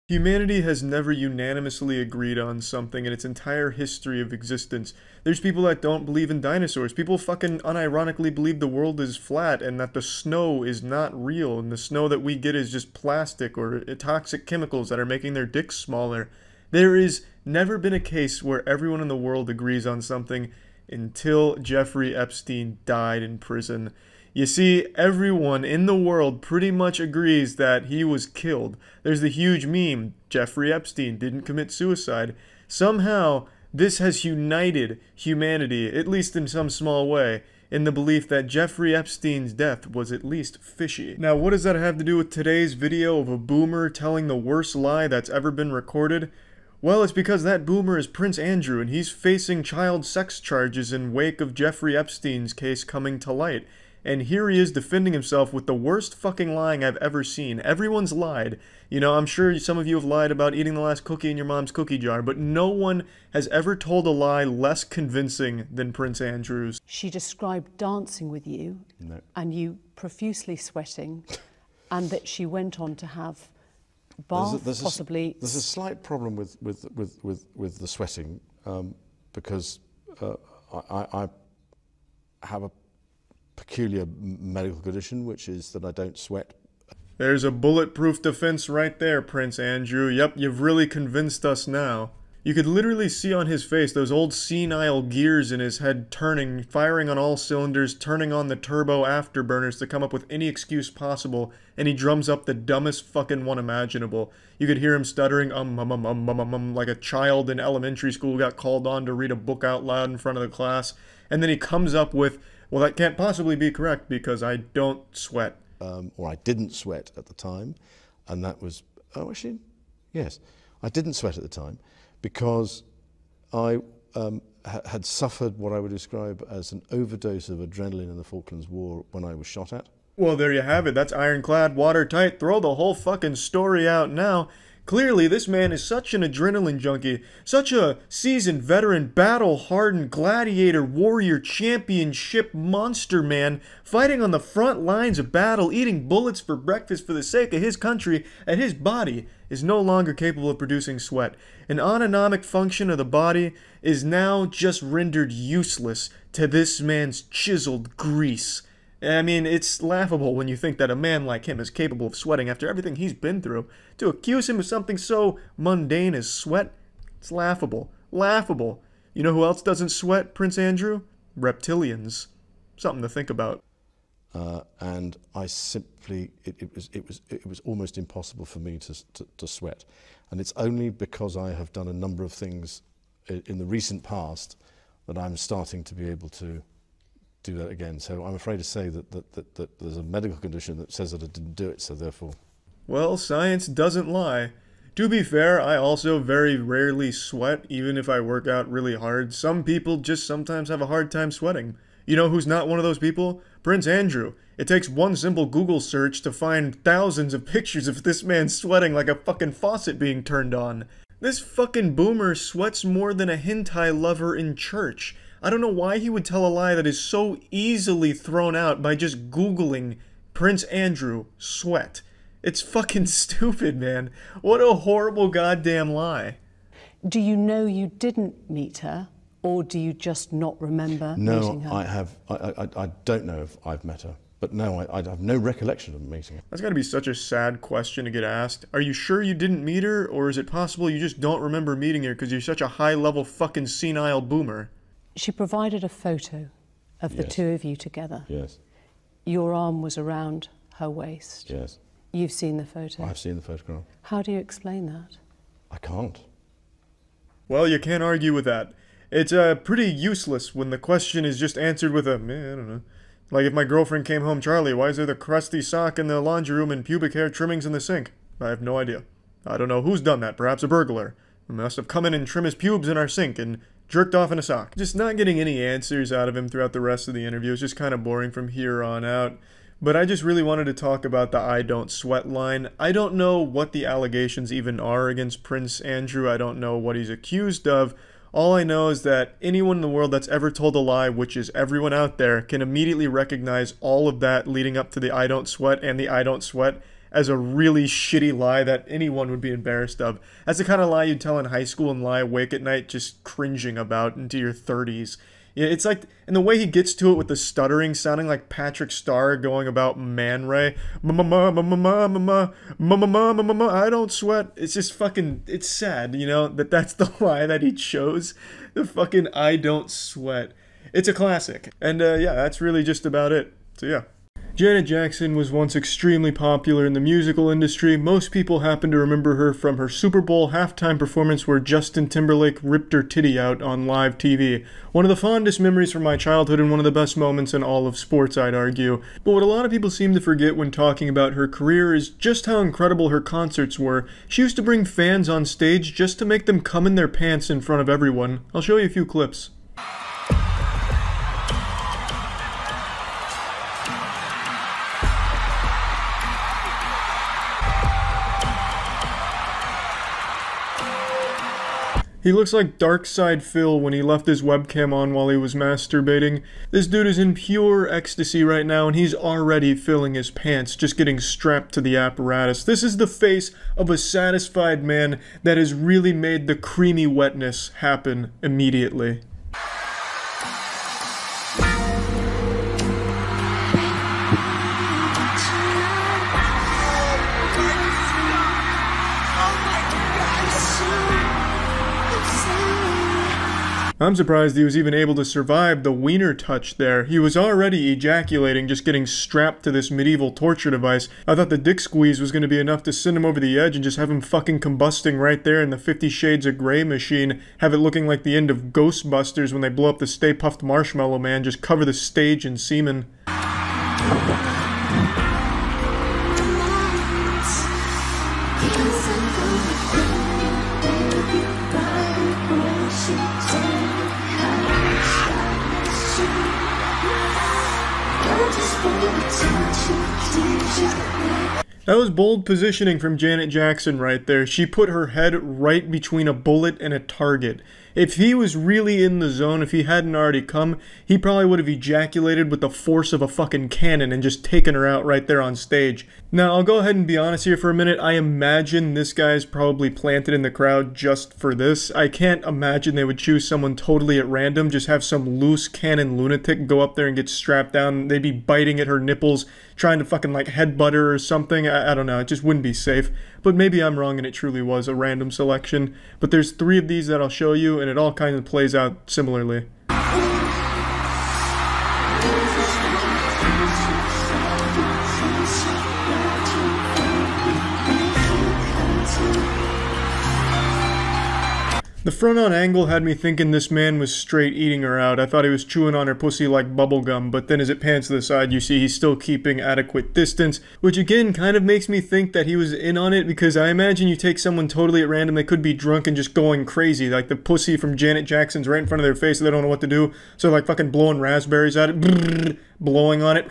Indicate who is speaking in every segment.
Speaker 1: Humanity has never unanimously agreed on something in its entire history of existence. There's people that don't believe in dinosaurs. People fucking unironically believe the world is flat and that the snow is not real and the snow that we get is just plastic or toxic chemicals that are making their dicks smaller. There is never been a case where everyone in the world agrees on something until Jeffrey Epstein died in prison. You see, everyone in the world pretty much agrees that he was killed. There's the huge meme, Jeffrey Epstein didn't commit suicide. Somehow, this has united humanity, at least in some small way, in the belief that Jeffrey Epstein's death was at least fishy. Now, what does that have to do with today's video of a boomer telling the worst lie that's ever been recorded? Well, it's because that boomer is Prince Andrew, and he's facing child sex charges in wake of Jeffrey Epstein's case coming to light. And here he is defending himself with the worst fucking lying I've ever seen. Everyone's lied. You know, I'm sure some of you have lied about eating the last cookie in your mom's cookie jar, but no one has ever told a lie less convincing than Prince Andrew's.
Speaker 2: She described dancing with you, and you profusely sweating, and that she went on to have bath, possibly.
Speaker 3: There's a slight problem with the sweating, because I have a peculiar medical condition, which is that I don't sweat.
Speaker 1: There's a bulletproof defense right there, Prince Andrew. Yep, you've really convinced us now. You could literally see on his face those old senile gears in his head turning, firing on all cylinders, turning on the turbo afterburners to come up with any excuse possible, and he drums up the dumbest fucking one imaginable. You could hear him stuttering like a child in elementary school who got called on to read a book out loud in front of the class, and then he comes up with, well, that can't possibly be correct because I don't sweat.
Speaker 3: Or I didn't sweat at the time, and that was, oh actually, yes, I didn't sweat at the time because I had suffered what I would describe as an overdose of adrenaline in the Falklands War when I was shot at.
Speaker 1: Well, there you have it. That's ironclad, watertight. Throw the whole fucking story out now. Clearly, this man is such an adrenaline junkie, such a seasoned veteran, battle-hardened, gladiator, warrior, championship monster man, fighting on the front lines of battle, eating bullets for breakfast for the sake of his country, and his body is no longer capable of producing sweat. An autonomic function of the body is now just rendered useless to this man's chiseled grease. I mean, it's laughable when you think that a man like him is capable of sweating after everything he's been through. To accuse him of something so mundane as sweat, it's laughable. Laughable. You know who else doesn't sweat, Prince Andrew? Reptilians. Something to think about.
Speaker 3: And I simply, it was almost impossible for me to sweat. And it's only because I have done a number of things in the recent past that I'm starting to be able to do that again. So I'm afraid to say that there's a medical condition that says that I didn't do it, so therefore.
Speaker 1: Well, science doesn't lie. To be fair, I also very rarely sweat, even if I work out really hard. Some people just sometimes have a hard time sweating. You know who's not one of those people? Prince Andrew. It takes one simple Google search to find thousands of pictures of this man sweating like a fucking faucet being turned on. This fucking boomer sweats more than a hentai lover in church. I don't know why he would tell a lie that is so easily thrown out by just Googling Prince Andrew sweat. It's fucking stupid, man. What a horrible goddamn lie.
Speaker 2: Do you know you didn't meet her, or do you just not remember meeting her?
Speaker 3: No, I don't know if I've met her. But no, I have no recollection of meeting her.
Speaker 1: That's gotta be such a sad question to get asked. Are you sure you didn't meet her, or is it possible you just don't remember meeting her because you're such a high-level fucking senile boomer?
Speaker 2: She provided a photo of the two of you together.
Speaker 3: Yes.
Speaker 2: Your arm was around her waist.
Speaker 3: Yes.
Speaker 2: You've seen the photo.
Speaker 3: I've seen the photograph.
Speaker 2: How do you explain that?
Speaker 3: I can't.
Speaker 1: Well, you can't argue with that. It's pretty useless when the question is just answered with a, I don't know. Like if my girlfriend came home, Charlie, why is there the crusty sock in the laundry room and pubic hair trimmings in the sink? I have no idea. I don't know who's done that, perhaps a burglar. He must have come in and trimmed his pubes in our sink and jerked off in a sock. Just not getting any answers out of him throughout the rest of the interview. It's just kind of boring from here on out. But I just really wanted to talk about the I don't sweat line. I don't know what the allegations even are against Prince Andrew. I don't know what he's accused of. All I know is that anyone in the world that's ever told a lie, which is everyone out there, can immediately recognize all of that leading up to the I don't sweat and the I don't sweat as a really shitty lie that anyone would be embarrassed of. That's the kind of lie you'd tell in high school and lie awake at night just cringing about into your 30s. Yeah, it's like, and the way he gets to it with the stuttering, sounding like Patrick Starr going about Man Ray. I don't sweat. It's just fucking, it's sad, you know, that's the lie that he chose. The fucking I don't sweat. It's a classic. And yeah, that's really just about it. So yeah. Janet Jackson was once extremely popular in the musical industry. Most people happen to remember her from her Super Bowl halftime performance where Justin Timberlake ripped her titty out on live TV. One of the fondest memories from my childhood and one of the best moments in all of sports, I'd argue. But what a lot of people seem to forget when talking about her career is just how incredible her concerts were. She used to bring fans on stage just to make them come in their pants in front of everyone. I'll show you a few clips. He looks like Darkside Phil when he left his webcam on while he was masturbating. This dude is in pure ecstasy right now and he's already filling his pants, just getting strapped to the apparatus. This is the face of a satisfied man that has really made the creamy wetness happen immediately. I'm surprised he was even able to survive the wiener touch there. He was already ejaculating, just getting strapped to this medieval torture device. I thought the dick squeeze was going to be enough to send him over the edge and just have him fucking combusting right there in the 50 Shades of Grey machine. Have it looking like the end of Ghostbusters when they blow up the Stay Puft Marshmallow Man, just cover the stage in semen. That was bold positioning from Janet Jackson right there. She put her head right between a bullet and a target. If he was really in the zone, if he hadn't already come, he probably would have ejaculated with the force of a fucking cannon and just taken her out right there on stage. Now, I'll go ahead and be honest here for a minute. I imagine this guy's probably planted in the crowd just for this. I can't imagine they would choose someone totally at random, just have some loose cannon lunatic go up there and get strapped down. They'd be biting at her nipples, trying to fucking like headbutt her or something. I don't know, it just wouldn't be safe. But maybe I'm wrong and it truly was a random selection. But there's 3 of these that I'll show you and it all kind of plays out similarly. The front-on angle had me thinking this man was straight eating her out. I thought he was chewing on her pussy like bubblegum, but then as it pans to the side, you see he's still keeping adequate distance, which again kind of makes me think that he was in on it, because I imagine you take someone totally at random, they could be drunk and just going crazy, like the pussy from Janet Jackson's right in front of their face, so they don't know what to do, so like fucking blowing raspberries at it, blowing on it.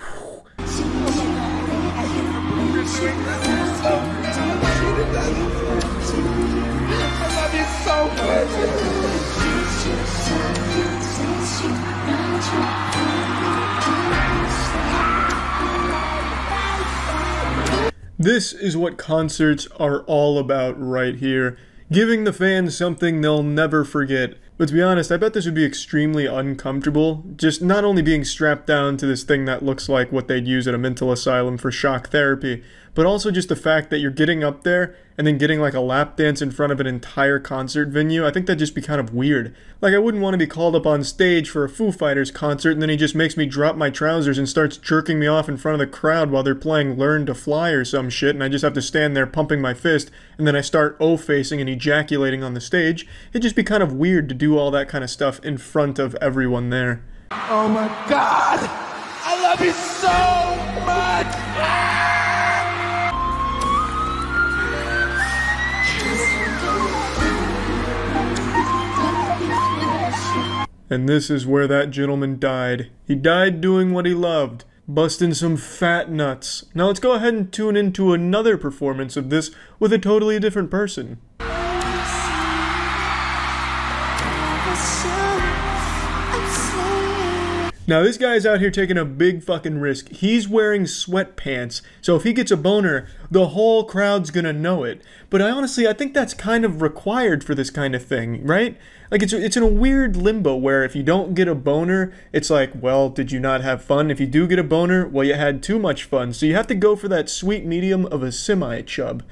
Speaker 1: This is what concerts are all about right here. Giving the fans something they'll never forget. But to be honest, I bet this would be extremely uncomfortable. Just not only being strapped down to this thing that looks like what they'd use at a mental asylum for shock therapy, but also just the fact that you're getting up there and then getting like a lap dance in front of an entire concert venue. I think that'd just be kind of weird. Like, I wouldn't want to be called up on stage for a Foo Fighters concert and then he just makes me drop my trousers and starts jerking me off in front of the crowd while they're playing Learn to Fly or some shit, and I just have to stand there pumping my fist and then I start O-facing and ejaculating on the stage. It'd just be kind of weird to do all that kind of stuff in front of everyone there.
Speaker 4: Oh my God! I love you so much!
Speaker 1: And this is where that gentleman died. He died doing what he loved, busting some fat nuts. Now let's go ahead and tune into another performance of this with a totally different person. Now this guy's out here taking a big fucking risk. He's wearing sweatpants, so if he gets a boner, the whole crowd's gonna know it. But I think that's kind of required for this kind of thing, right? Like, it's in a weird limbo where if you don't get a boner, it's like, well, did you not have fun? If you do get a boner, well, you had too much fun. So you have to go for that sweet medium of a semi-chub.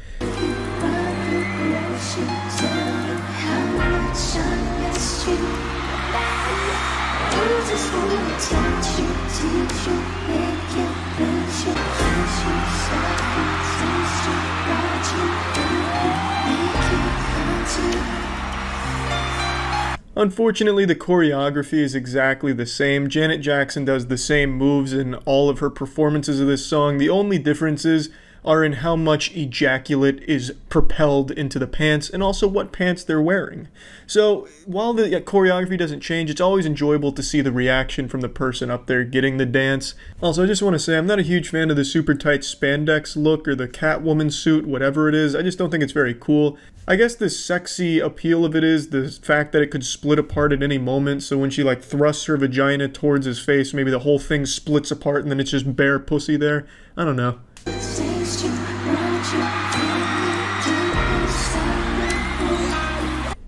Speaker 1: Unfortunately, the choreography is exactly the same. Janet Jackson does the same moves in all of her performances of this song. The only differences are in how much ejaculate is propelled into the pants and also what pants they're wearing. So while the choreography doesn't change, it's always enjoyable to see the reaction from the person up there getting the dance. Also, I just want to say I'm not a huge fan of the super tight spandex look or the Catwoman suit, whatever it is. I just don't think it's very cool. I guess the sexy appeal of it is the fact that it could split apart at any moment, so when she like thrusts her vagina towards his face, maybe the whole thing splits apart and then it's just bare pussy there. I don't know.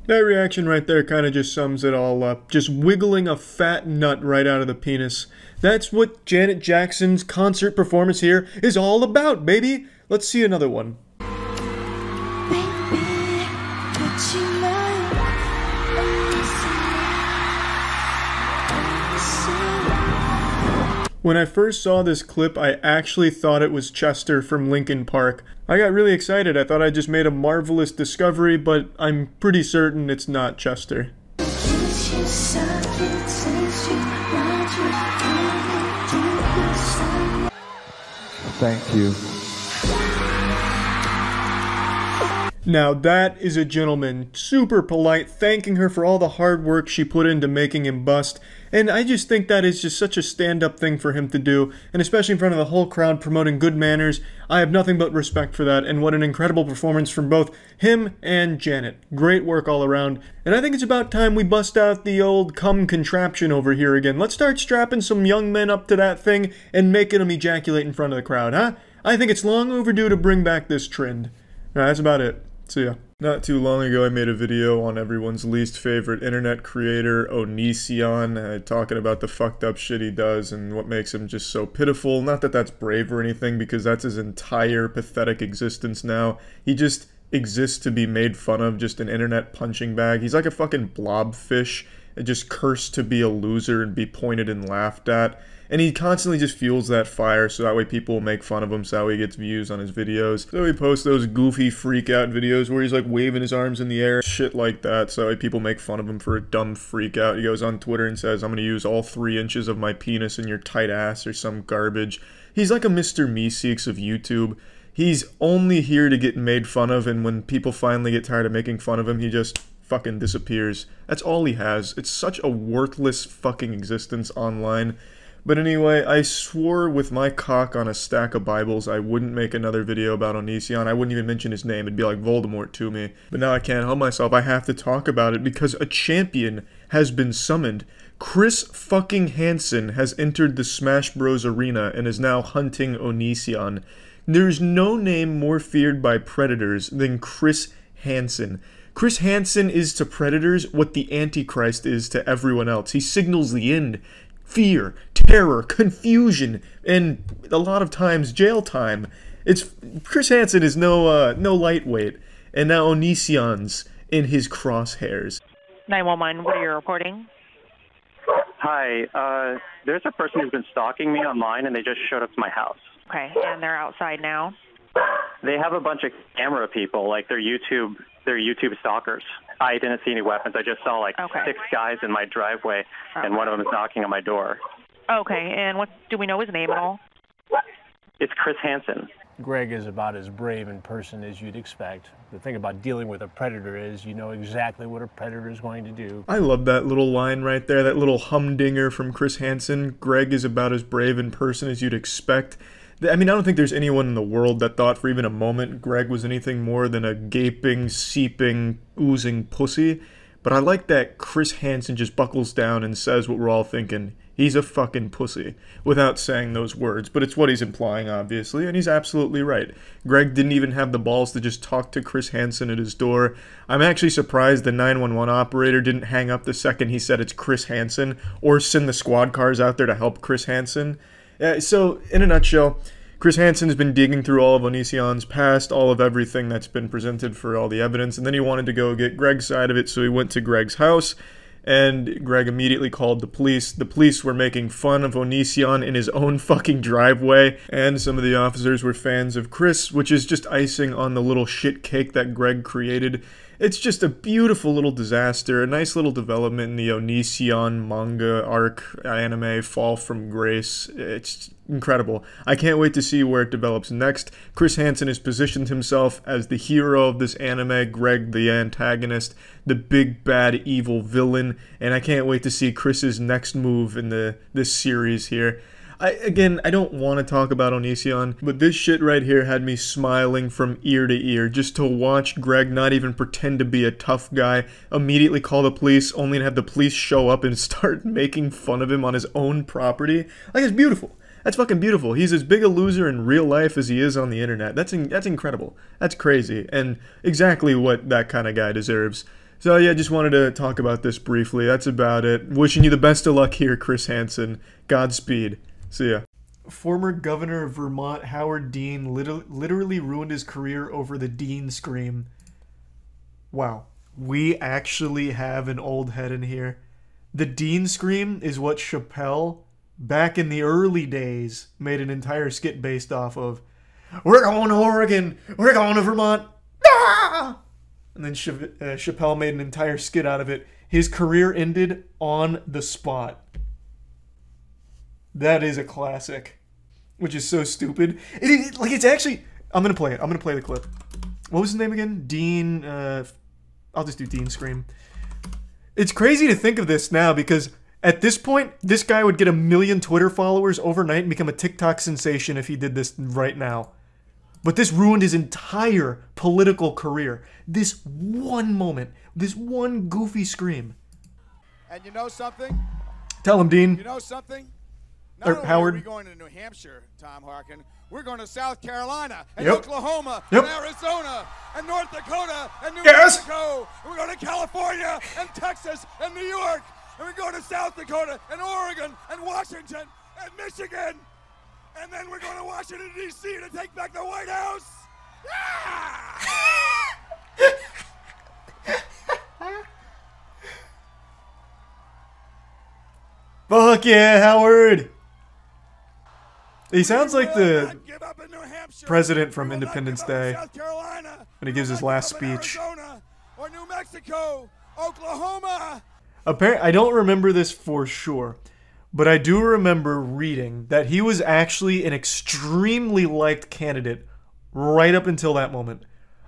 Speaker 1: That reaction right there kind of just sums it all up. Just wiggling a fat nut right out of the penis. That's what Janet Jackson's concert performance here is all about, baby! Let's see another one. When I first saw this clip, I actually thought it was Chester from Linkin Park. I got really excited. I thought I just made a marvelous discovery, but I'm pretty certain it's not Chester.
Speaker 4: Thank you.
Speaker 1: Now that is a gentleman, super polite, thanking her for all the hard work she put into making him bust, and I just think that is just such a stand-up thing for him to do, and especially in front of the whole crowd promoting good manners. I have nothing but respect for that, and what an incredible performance from both him and Janet. Great work all around, and I think it's about time we bust out the old cum contraption over here again. Let's start strapping some young men up to that thing and making them ejaculate in front of the crowd, huh? I think it's long overdue to bring back this trend. Alright, that's about it. So yeah. Not too long ago I made a video on everyone's least favorite internet creator, Onision, talking about the fucked up shit he does and what makes him just so pitiful. Not that that's brave or anything, because that's his entire pathetic existence now. He just exists to be made fun of, just an internet punching bag. He's like a fucking blobfish, just cursed to be a loser and be pointed and laughed at. And he constantly just fuels that fire, so that way people will make fun of him, so that way he gets views on his videos. So he posts those goofy freak out videos where he's like waving his arms in the air, shit like that, so that way people make fun of him for a dumb freak out. He goes on Twitter and says, I'm gonna use all 3 inches of my penis in your tight ass or some garbage. He's like a Mr. Meeseeks of YouTube. He's only here to get made fun of, and when people finally get tired of making fun of him, he just fucking disappears. That's all he has. It's such a worthless fucking existence online. But anyway, I swore with my cock on a stack of Bibles I wouldn't make another video about Onision. I wouldn't even mention his name. It'd be like Voldemort to me. But now I can't help myself. I have to talk about it because a champion has been summoned. Chris fucking Hansen has entered the Smash Bros. Arena and is now hunting Onision. There's no name more feared by predators than Chris Hansen. Chris Hansen is to predators what the Antichrist is to everyone else. He signals the end. Fear, terror, confusion, and a lot of times jail time. Chris Hansen is no lightweight, and now Onision's in his crosshairs.
Speaker 5: 911, what are you reporting?
Speaker 6: Hi, there's a person who's been stalking me online, and they just showed up to my house.
Speaker 5: Okay, and they're outside now?
Speaker 6: They have a bunch of camera people, like they're YouTube stalkers. I didn't see any weapons. I just saw like 6 guys in my driveway, and one of them is knocking on my door.
Speaker 5: Okay, and do we know his name at all?
Speaker 6: It's Chris Hansen.
Speaker 7: Greg is about as brave in person as you'd expect. The thing about dealing with a predator is you know exactly what a predator is going to do.
Speaker 1: I love that little line right there, that little humdinger from Chris Hansen. Greg is about as brave in person as you'd expect. I mean, I don't think there's anyone in the world that thought for even a moment Greg was anything more than a gaping, seeping, oozing pussy. But I like that Chris Hansen just buckles down and says what we're all thinking. He's a fucking pussy, without saying those words, but it's what he's implying, obviously, and he's absolutely right. Greg didn't even have the balls to just talk to Chris Hansen at his door. I'm actually surprised the 911 operator didn't hang up the second he said it's Chris Hansen, or send the squad cars out there to help Chris Hansen. So, in a nutshell, Chris Hansen has been digging through all of Onision's past, all of everything that's been presented for all the evidence, and then he wanted to go get Greg's side of it, so he went to Greg's house. And Greg immediately called the police. The police were making fun of Onision in his own fucking driveway. And some of the officers were fans of Chris, which is just icing on the little shit cake that Greg created. It's just a beautiful little disaster, a nice little development in the Onision manga arc anime Fall from Grace. It's incredible. I can't wait to see where it develops next. Chris Hansen has positioned himself as the hero of this anime, Greg the antagonist, the big bad evil villain, and I can't wait to see Chris's next move in this series here. Again, I don't want to talk about Onision, but this shit right here had me smiling from ear to ear, just to watch Greg not even pretend to be a tough guy, immediately call the police, only to have the police show up and start making fun of him on his own property. Like, it's beautiful. That's fucking beautiful. He's as big a loser in real life as he is on the internet. That's incredible. That's crazy, and exactly what that kind of guy deserves. So yeah, just wanted to talk about this briefly. That's about it. Wishing you the best of luck here, Chris Hansen. Godspeed. See ya. Former governor of Vermont, Howard Dean, literally ruined his career over the Dean scream. Wow. We actually have an old head in here. The Dean scream is what Chappelle, back in the early days, made an entire skit based off of. We're going to Oregon! We're going to Vermont! Ah! And then Chappelle made an entire skit out of it. His career ended on the spot. That is a classic, which is so stupid. It's actually... I'm going to play it. I'm going to play the clip. What was his name again? Dean... I'll just do Dean Scream. It's crazy to think of this now because at this point, this guy would get 1 million Twitter followers overnight and become a TikTok sensation if he did this right now. But this ruined his entire political career. This one moment. This one goofy scream.
Speaker 8: And you know something?
Speaker 1: Tell him, Dean.
Speaker 8: You know something?
Speaker 1: Or
Speaker 8: Not only
Speaker 1: Howard.
Speaker 8: are we going to New Hampshire, Tom Harkin, we're going to South Carolina and
Speaker 1: Yep.
Speaker 8: Oklahoma
Speaker 1: Yep.
Speaker 8: and Arizona and North Dakota and New
Speaker 1: Yes.
Speaker 8: Mexico. And we're going to California and Texas and New York. And we're going to South Dakota and Oregon and Washington and Michigan. And then we're going to Washington, D.C. to take back the White House.
Speaker 1: Fuck yeah, Howard! He sounds like the president from Independence Day when he gives his last speech.
Speaker 8: Or New Mexico, Oklahoma.
Speaker 1: I don't remember this for sure, but I do remember reading that he was actually an extremely liked candidate right up until that moment.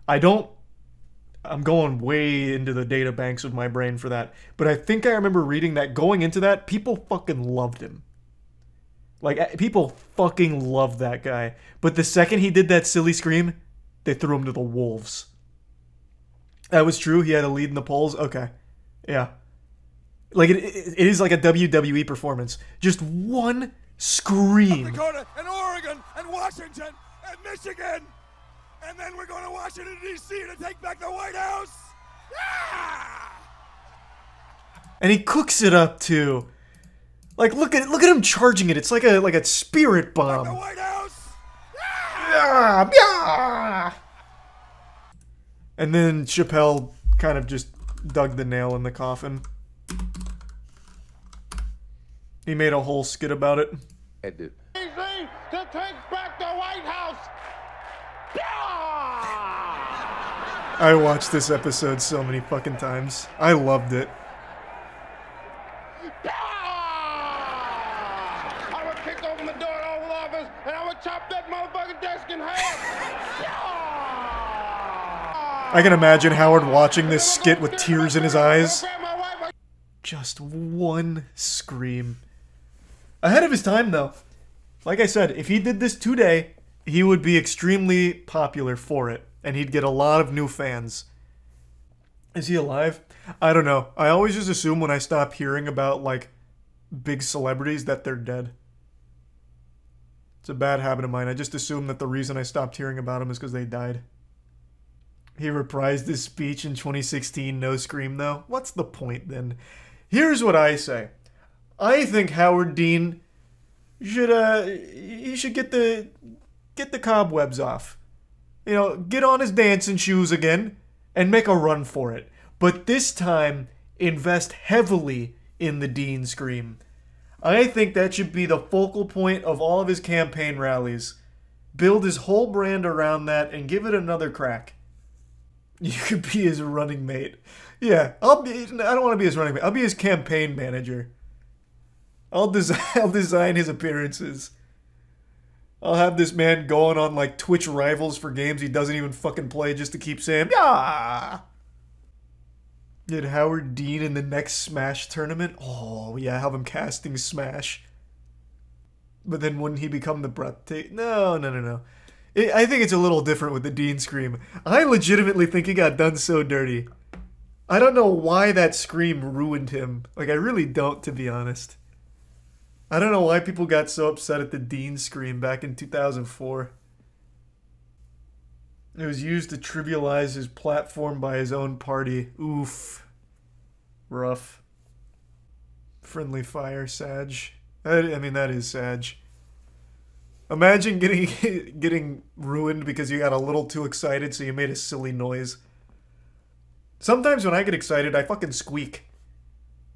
Speaker 1: I'm going way into the data banks of my brain for that, but I think I remember reading that going into that, people fucking loved him. Like, people fucking loved that guy. But the second he did that silly scream, they threw him to the wolves. That was true? He had a lead in the polls? Okay. Yeah. Like, it is like a WWE performance. Just one scream.
Speaker 8: South Dakota and Oregon and Washington and Michigan. And then we're going to Washington, D.C. to take back the White House.
Speaker 1: And he cooks it up, too. Like, look at him charging it. It's like a spirit bomb.
Speaker 8: The White House.
Speaker 1: And then Chappelle kind of just dug the nail in the coffin. He made a whole skit about it.
Speaker 4: It did.
Speaker 8: To take back the White House.
Speaker 1: I watched this episode so many fucking times. I loved it.
Speaker 8: I would kick open the door to the Oval Office and I would chop that motherfucking desk in half.
Speaker 1: I can imagine Howard watching this skit with tears in his eyes. Just one scream. Ahead of his time, though. Like I said, if he did this today, he would be extremely popular for it, and he'd get a lot of new fans. Is he alive? I don't know. I always just assume when I stop hearing about, like, big celebrities that they're dead. It's a bad habit of mine. I just assume that the reason I stopped hearing about them is because they died. He reprised his speech in 2016, no scream though. What's the point then? Here's what I say. I think Howard Dean should get the cobwebs off. You know, get on his dancing shoes again and make a run for it. But this time, invest heavily in the Dean Scream. I think that should be the focal point of all of his campaign rallies. Build his whole brand around that and give it another crack. You could be his running mate. Yeah, I don't want to be his running mate. I'll be his campaign manager. I'll design his appearances. I'll have this man going on like Twitch rivals for games he doesn't even fucking play just to keep saying, "Yeah." Get Howard Dean in the next Smash tournament? Oh, yeah, have him casting Smash. But then wouldn't he become the breathtaking? No. I think it's a little different with the Dean Scream. I legitimately think he got done so dirty. I don't know why that scream ruined him. Like, I really don't, to be honest. I don't know why people got so upset at the Dean Scream back in 2004. It was used to trivialize his platform by his own party. Oof. Rough. Friendly fire, Sag. I mean, that is Sag. Imagine getting ruined because you got a little too excited, so you made a silly noise. Sometimes when I get excited, I fucking squeak.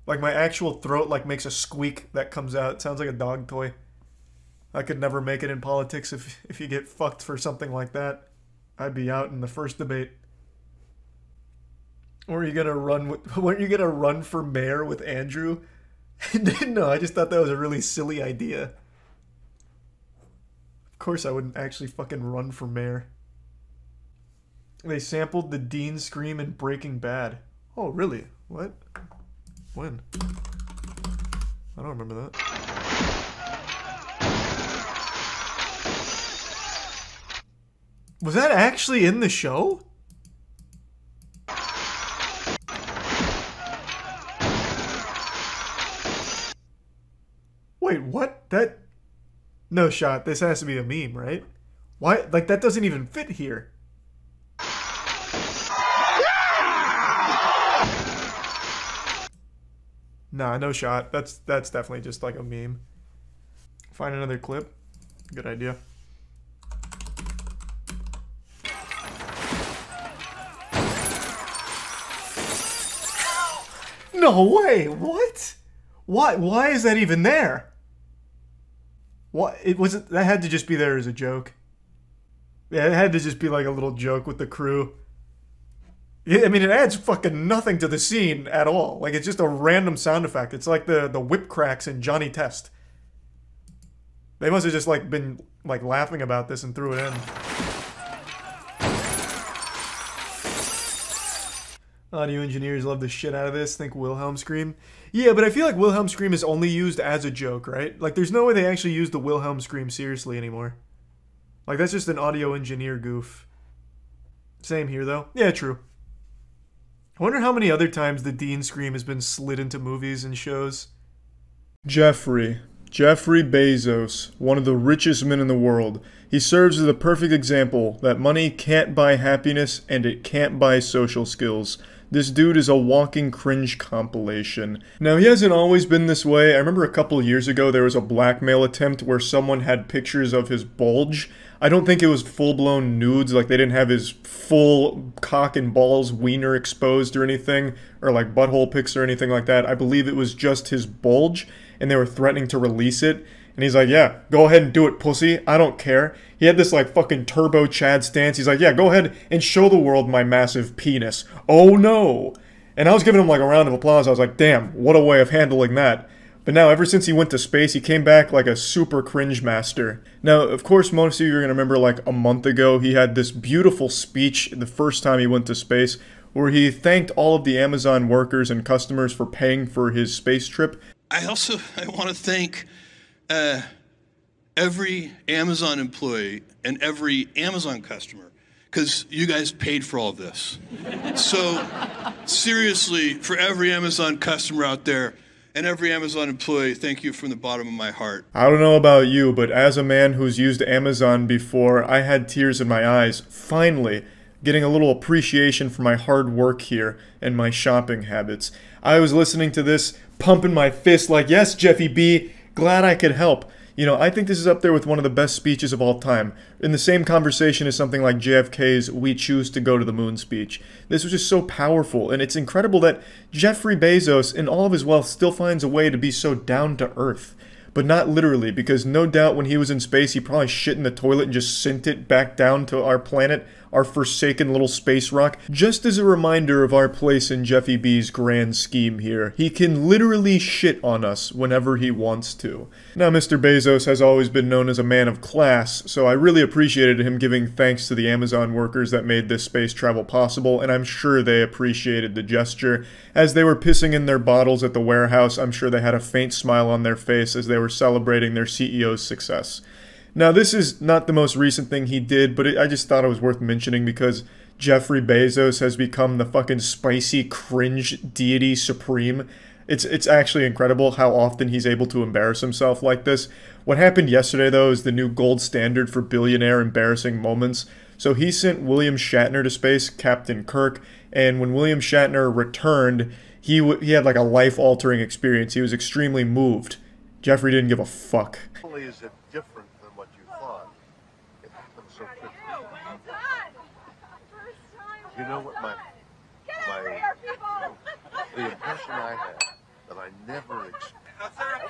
Speaker 1: Like, my actual throat, like, makes a squeak that comes out. It sounds like a dog toy. I could never make it in politics if you get fucked for something like that. I'd be out in the first debate. Weren't you gonna run for mayor with Andrew? No, I just thought that was a really silly idea. Of course I wouldn't actually fucking run for mayor. They sampled the Dean Scream in Breaking Bad. Oh, really? What? When? I don't remember that. Was that actually in the show? Wait, what? That... No shot. This has to be a meme, right? Why? Like, that doesn't even fit here. Nah, no shot. That's definitely just like a meme. Find another clip. Good idea. No way! What? Why is that even there? What? That had to just be there as a joke. Yeah, it had to just be like a little joke with the crew. Yeah, I mean, it adds fucking nothing to the scene at all. Like, it's just a random sound effect. It's like the whip cracks in Johnny Test. They must have just, like, been, like, laughing about this and threw it in. Audio engineers love the shit out of this. Think Wilhelm Scream. Yeah, but I feel like Wilhelm Scream is only used as a joke, right? Like, there's no way they actually use the Wilhelm Scream seriously anymore. Like, that's just an audio engineer goof. Same here, though. Yeah, true. I wonder how many other times the Dean Scream has been slid into movies and shows. Jeffrey Bezos, one of the richest men in the world. He serves as the perfect example that money can't buy happiness and it can't buy social skills. This dude is a walking cringe compilation. Now, he hasn't always been this way. I remember a couple of years ago there was a blackmail attempt where someone had pictures of his bulge. I don't think it was full-blown nudes, like they didn't have his full cock and balls wiener exposed or anything, or like butthole pics or anything like that. I believe it was just his bulge, and they were threatening to release it. And he's like, yeah, go ahead and do it, pussy. I don't care. He had this like fucking turbo Chad stance. He's like, yeah, go ahead and show the world my massive penis. Oh no. And I was giving him like a round of applause. I was like, damn, what a way of handling that. But now, ever since he went to space, he came back like a super cringe master. Now, of course, most of you are going to remember like a month ago, he had this beautiful speech the first time he went to space, where he thanked all of the Amazon workers and customers for paying for his space trip.
Speaker 9: I want to thank every Amazon employee and every Amazon customer, because you guys paid for all of this. So seriously, for every Amazon customer out there and every Amazon employee, thank you from the bottom of my heart.
Speaker 1: I don't know about you, but as a man who's used Amazon before, I had tears in my eyes, finally getting a little appreciation for my hard work here and my shopping habits. I was listening to this, pumping my fist like, yes, Jeffy B, glad I could help. You know, I think this is up there with one of the best speeches of all time. In the same conversation as something like JFK's "We choose to go to the moon" speech. This was just so powerful, and it's incredible that Jeffrey Bezos, in all of his wealth, still finds a way to be so down to earth. But not literally, because no doubt when he was in space, he probably shit in the toilet and just sent it back down to our planet, our forsaken little space rock. Just as a reminder of our place in Jeffy B's grand scheme here, he can literally shit on us whenever he wants to. Now, Mr. Bezos has always been known as a man of class, so I really appreciated him giving thanks to the Amazon workers that made this space travel possible, and I'm sure they appreciated the gesture. As they were pissing in their bottles at the warehouse, I'm sure they had a faint smile on their face as they were celebrating their CEO's success. Now, this is not the most recent thing he did, but I just thought it was worth mentioning because Jeffrey Bezos has become the fucking spicy cringe deity supreme. It's actually incredible how often he's able to embarrass himself like this. What happened yesterday, though, is the new gold standard for billionaire embarrassing moments. So he sent William Shatner to space, Captain Kirk, and when William Shatner returned, he had like a life-altering experience. He was extremely moved. Jeffrey didn't give a fuck.
Speaker 10: Is it different than what you thought? It happened so quickly. You know what the impression I had that I never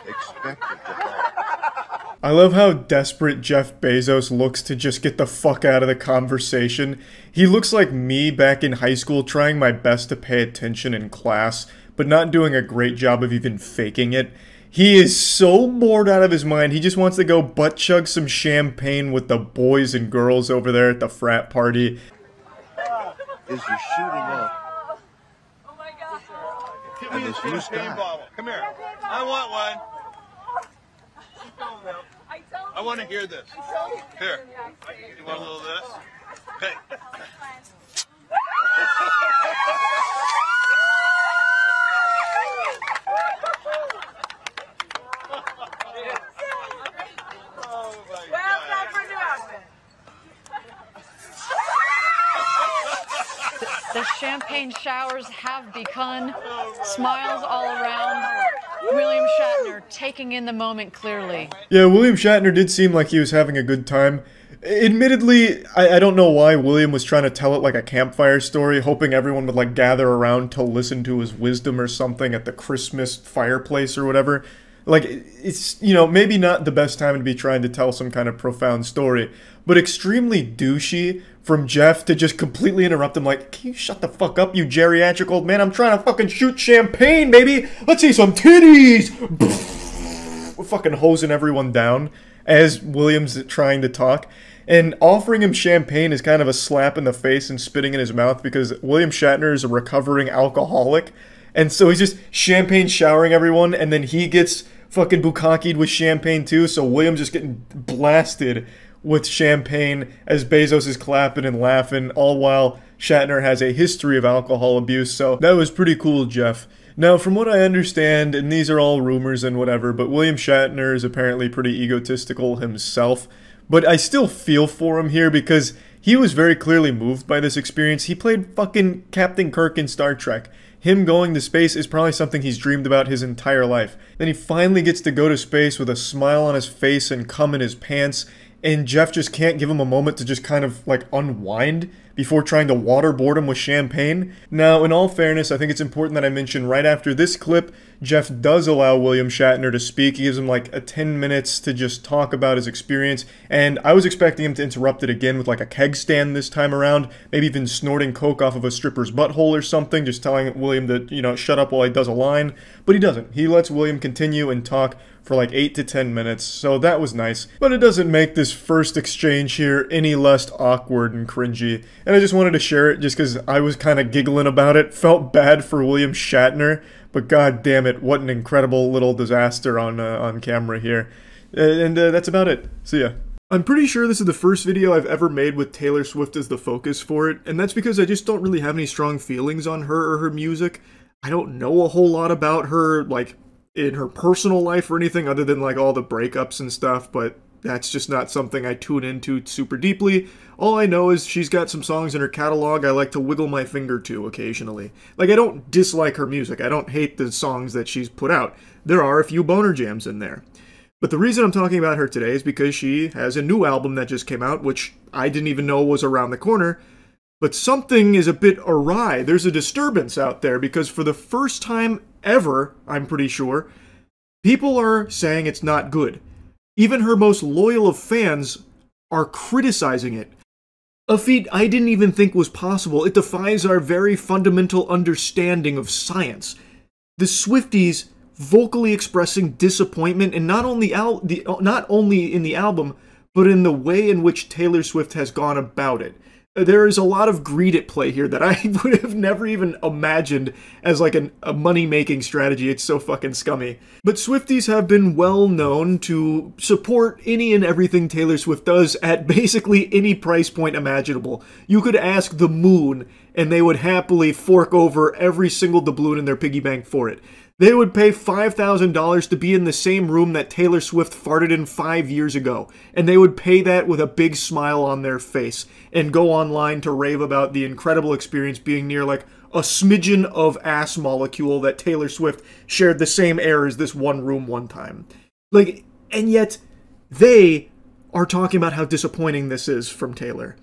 Speaker 10: expected to have.
Speaker 1: I love how desperate Jeff Bezos looks to just get the fuck out of the conversation. He looks like me back in high school trying my best to pay attention in class, but not doing a great job of even faking it. He is so bored out of his mind, he just wants to go butt chug some champagne with the boys and girls over there at the frat party.
Speaker 10: Is you shooting up?
Speaker 4: Oh my God!
Speaker 10: Give me a champagne bottle.
Speaker 9: Come here. I want one. I want to hear this. Here. You want a little of this? Okay.
Speaker 2: The champagne showers have begun. Smiles all around. William Shatner taking in the moment clearly.
Speaker 1: Yeah, William Shatner did seem like he was having a good time. Admittedly, I don't know why William was trying to tell it like a campfire story, hoping everyone would like gather around to listen to his wisdom or something at the Christmas fireplace or whatever. Like, it's, you know, maybe not the best time to be trying to tell some kind of profound story, but extremely douchey from Jeff to just completely interrupt him like, can you shut the fuck up, you geriatric old man? I'm trying to fucking shoot champagne, baby! Let's see some titties! We're fucking hosing everyone down as William's trying to talk. And offering him champagne is kind of a slap in the face and spitting in his mouth because William Shatner is a recovering alcoholic. And so he's just champagne showering everyone, and then he gets fucking bukkakied with champagne too, so William's just getting blasted with champagne as Bezos is clapping and laughing, all while Shatner has a history of alcohol abuse, so that was pretty cool, Jeff. Now, from what I understand, and these are all rumors and whatever, but William Shatner is apparently pretty egotistical himself, but I still feel for him here because he was very clearly moved by this experience. He played fucking Captain Kirk in Star Trek. Him going to space is probably something he's dreamed about his entire life. Then he finally gets to go to space with a smile on his face and cum in his pants, and Jeff just can't give him a moment to just kind of like unwind before trying to waterboard him with champagne. Now, in all fairness, I think it's important that I mention right after this clip, Jeff does allow William Shatner to speak. He gives him like a 10 minutes to just talk about his experience, and I was expecting him to interrupt it again with like a keg stand this time around, maybe even snorting coke off of a stripper's butthole or something, just telling William to, you know, shut up while he does a line, but he doesn't. He lets William continue and talk for like 8 to 10 minutes, so that was nice. But it doesn't make this first exchange here any less awkward and cringy, and I just wanted to share it just because I was kind of giggling about it. Felt bad for William Shatner, but god damn it, what an incredible little disaster on camera here. And that's about it. See ya. I'm pretty sure this is the first video I've ever made with Taylor Swift as the focus for it, and that's because I just don't really have any strong feelings on her or her music. I don't know a whole lot about her, like, in her personal life or anything other than, like, all the breakups and stuff, but that's just not something I tune into super deeply. All I know is she's got some songs in her catalog I like to wiggle my finger to occasionally. Like, I don't dislike her music. I don't hate the songs that she's put out. There are a few boner jams in there. But the reason I'm talking about her today is because she has a new album that just came out, which I didn't even know was around the corner. But something is a bit awry. There's a disturbance out there because for the first time ever, I'm pretty sure, people are saying it's not good. Even her most loyal of fans are criticizing it. A feat I didn't even think was possible. It defies our very fundamental understanding of science. The Swifties vocally expressing disappointment, and not only in the album, but in the way in which Taylor Swift has gone about it. There is a lot of greed at play here that I would have never even imagined as like a money-making strategy. It's so fucking scummy. But Swifties have been well known to support any and everything Taylor Swift does at basically any price point imaginable. You could ask the moon, and they would happily fork over every single doubloon in their piggy bank for it. They would pay $5,000 to be in the same room that Taylor Swift farted in 5 years ago, and they would pay that with a big smile on their face, and go online to rave about the incredible experience being near like a smidgen of ass molecule that Taylor Swift shared the same air as this one room one time. Like, and yet, they are talking about how disappointing this is from Taylor.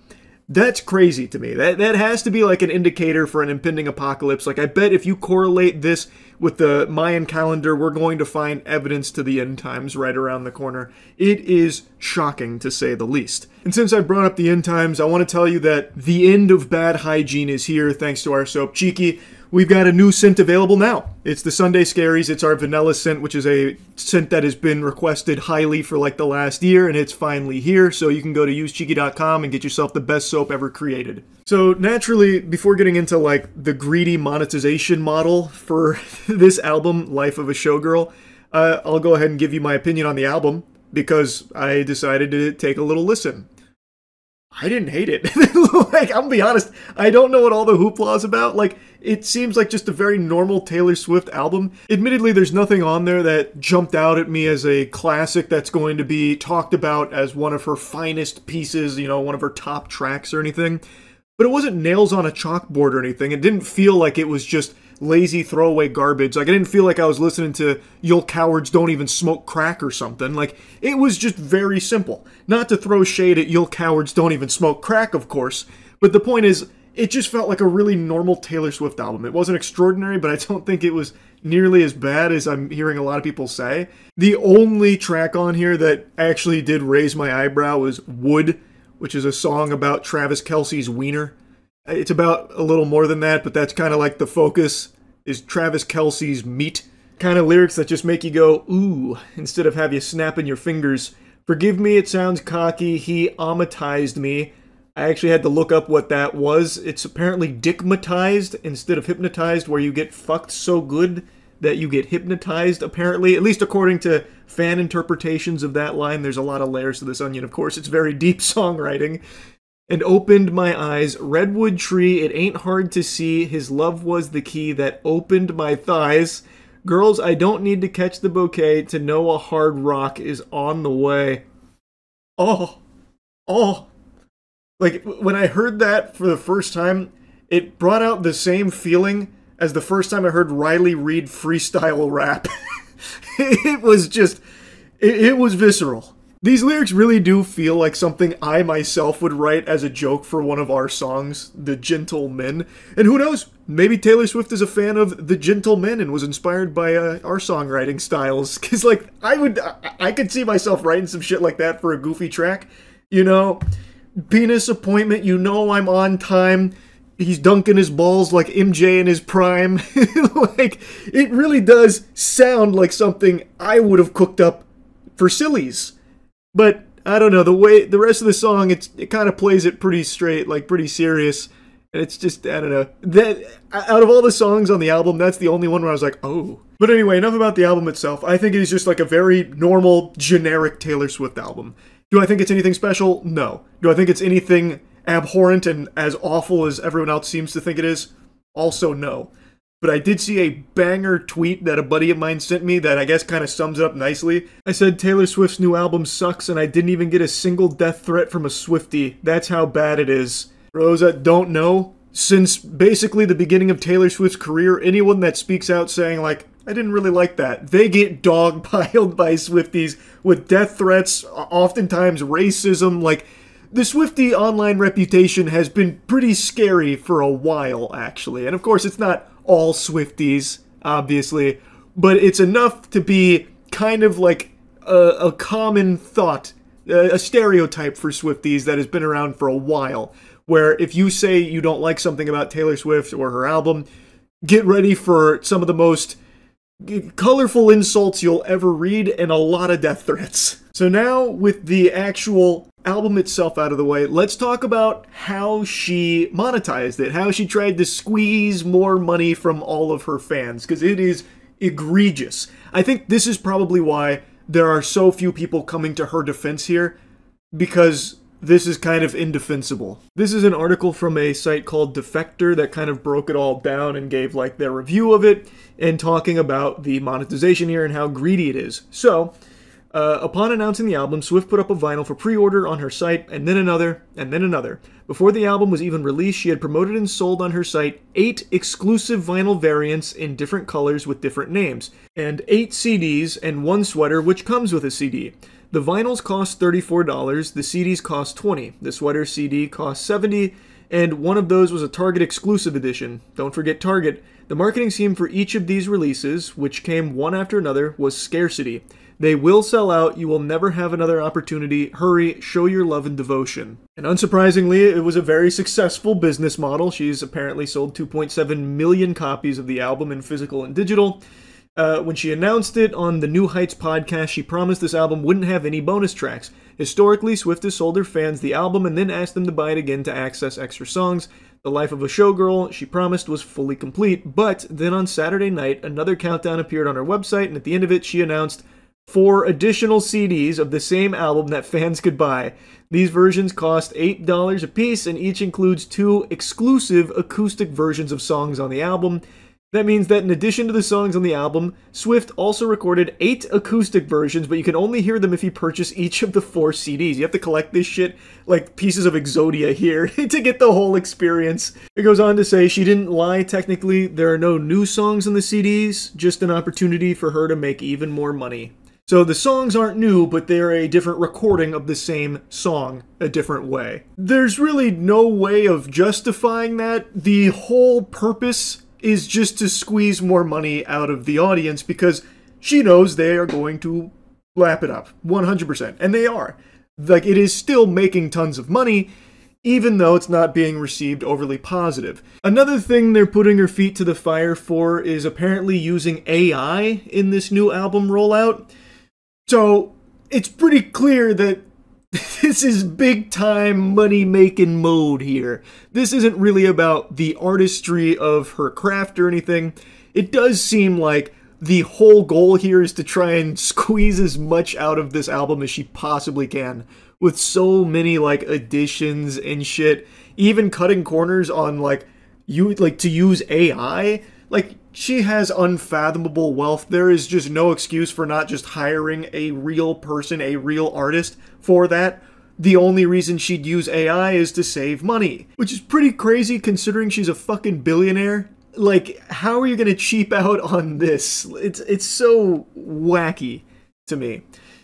Speaker 1: That's crazy to me. That has to be like an indicator for an impending apocalypse. Like, I bet if you correlate this with the Mayan calendar, we're going to find evidence to the end times right around the corner. It is shocking, to say the least. And since I brought up the end times, I want to tell you that the end of bad hygiene is here, thanks to our soap Cheeky. We've got a new scent available now. It's the Sunday Scaries. It's our vanilla scent, which is a scent that has been requested highly for like the last year, and it's finally here, so you can go to usecheeky.com and get yourself the best soap ever created. So naturally, before getting into like the greedy monetization model for this album, Life of a Showgirl, I'll go ahead and give you my opinion on the album, because I decided to take a little listen. I didn't hate it. Like, I'll be honest, I don't know what all the hoopla is about. Like, it seems like just a very normal Taylor Swift album. Admittedly, there's nothing on there that jumped out at me as a classic that's going to be talked about as one of her finest pieces, you know, one of her top tracks or anything. But it wasn't nails on a chalkboard or anything. It didn't feel like it was just lazy throwaway garbage. Like, I didn't feel like I was listening to "You'll Cowards Don't Even Smoke Crack" or something. Like, it was just very simple. Not to throw shade at "You'll Cowards Don't Even Smoke Crack," of course, but the point is, it just felt like a really normal Taylor Swift album. It wasn't extraordinary, but I don't think it was nearly as bad as I'm hearing a lot of people say. The only track on here that actually did raise my eyebrow was "Wood," which is a song about Travis Kelce's wiener. It's about a little more than that, but that's kind of like the focus, is Travis Kelce's meat. Kind of lyrics that just make you go, ooh, instead of have you snapping your fingers. Forgive me, it sounds cocky, he amatized me. I actually had to look up what that was. It's apparently dickmatized instead of hypnotized, where you get fucked so good that you get hypnotized, apparently. At least according to fan interpretations of that line. There's a lot of layers to this onion, of course. It's very deep songwriting. And opened my eyes, redwood tree, it ain't hard to see, his love was the key that opened my thighs. Girls, I don't need to catch the bouquet to know a hard rock is on the way. Oh. Like, when I heard that for the first time, it brought out the same feeling as the first time I heard Riley Reid freestyle rap. It was just, it was visceral. These lyrics really do feel like something I myself would write as a joke for one of our songs, The Gentle Men. And who knows, maybe Taylor Swift is a fan of The Gentle Men and was inspired by our songwriting styles. Because, like, I could see myself writing some shit like that for a goofy track. You know, penis appointment, you know I'm on time. He's dunking his balls like MJ in his prime. Like, it really does sound like something I would have cooked up for sillies. But, I don't know, the way, the rest of the song, it kind of plays it pretty straight, like pretty serious. And it's just, I don't know. That, out of all the songs on the album, that's the only one where I was like, oh. But anyway, enough about the album itself. I think it is just like a very normal, generic Taylor Swift album. Do I think it's anything special? No. Do I think it's anything abhorrent and as awful as everyone else seems to think it is? Also no. But I did see a banger tweet that a buddy of mine sent me that I guess kind of sums it up nicely. I said Taylor Swift's new album sucks and I didn't even get a single death threat from a Swiftie. That's how bad it is. For those that don't know, since basically the beginning of Taylor Swift's career, anyone that speaks out saying like, I didn't really like that, they get dogpiled by Swifties with death threats, oftentimes racism. Like, the Swiftie online reputation has been pretty scary for a while, actually. And of course, it's not all Swifties, obviously, but it's enough to be kind of like a common thought, a stereotype for Swifties that has been around for a while, where if you say you don't like something about Taylor Swift or her album, get ready for some of the most colorful insults you'll ever read and a lot of death threats. So now, with the actual album itself out of the way, let's talk about how she monetized it, how she tried to squeeze more money from all of her fans, because it is egregious. I think this is probably why there are so few people coming to her defense here, because this is kind of indefensible. This is an article from a site called Defector that kind of broke it all down and gave like their review of it and talking about the monetization here and how greedy it is. So, upon announcing the album, Swift put up a vinyl for pre-order on her site, and then another, and then another. Before the album was even released, she had promoted and sold on her site 8 exclusive vinyl variants in different colors with different names, and 8 CDs and 1 sweater which comes with a CD. The vinyls cost $34, the CDs cost $20, the sweater CD cost $70, and one of those was a Target exclusive edition. Don't forget Target. The marketing scheme for each of these releases, which came one after another, was scarcity. They will sell out, you will never have another opportunity, hurry, show your love and devotion. And unsurprisingly, it was a very successful business model. She's apparently sold 2.7 million copies of the album in physical and digital. When she announced it on the New Heights podcast, she promised this album wouldn't have any bonus tracks. Historically, Swift has sold her fans the album and then asked them to buy it again to access extra songs. The Life of a Showgirl, she promised, was fully complete, but then on Saturday night, another countdown appeared on her website, and at the end of it, she announced 4 additional CDs of the same album that fans could buy. These versions cost $8 a piece, and each includes 2 exclusive acoustic versions of songs on the album. That means that in addition to the songs on the album, Swift also recorded 8 acoustic versions, but you can only hear them if you purchase each of the 4 CDs. You have to collect this shit like pieces of Exodia here to get the whole experience. It goes on to say she didn't lie technically. There are no new songs on the CDs, just an opportunity for her to make even more money. So the songs aren't new, but they're a different recording of the same song, a different way. There's really no way of justifying that. The whole purpose is just to squeeze more money out of the audience because she knows they are going to lap it up 100%, and they are. Like, it is still making tons of money, even though it's not being received overly positive. Another thing they're putting her feet to the fire for is apparently using AI in this new album rollout. So it's pretty clear that this is big time money making mode here. This isn't really about the artistry of her craft or anything. It does seem like the whole goal here is to try and squeeze as much out of this album as she possibly can, with so many like additions and shit, even cutting corners on to use AI. Like, she has unfathomable wealth. There is just no excuse for not just hiring a real person, a real artist for that. The only reason she'd use AI is to save money, which is pretty crazy considering she's a fucking billionaire. Like, how are you gonna cheap out on this? It's so wacky to me.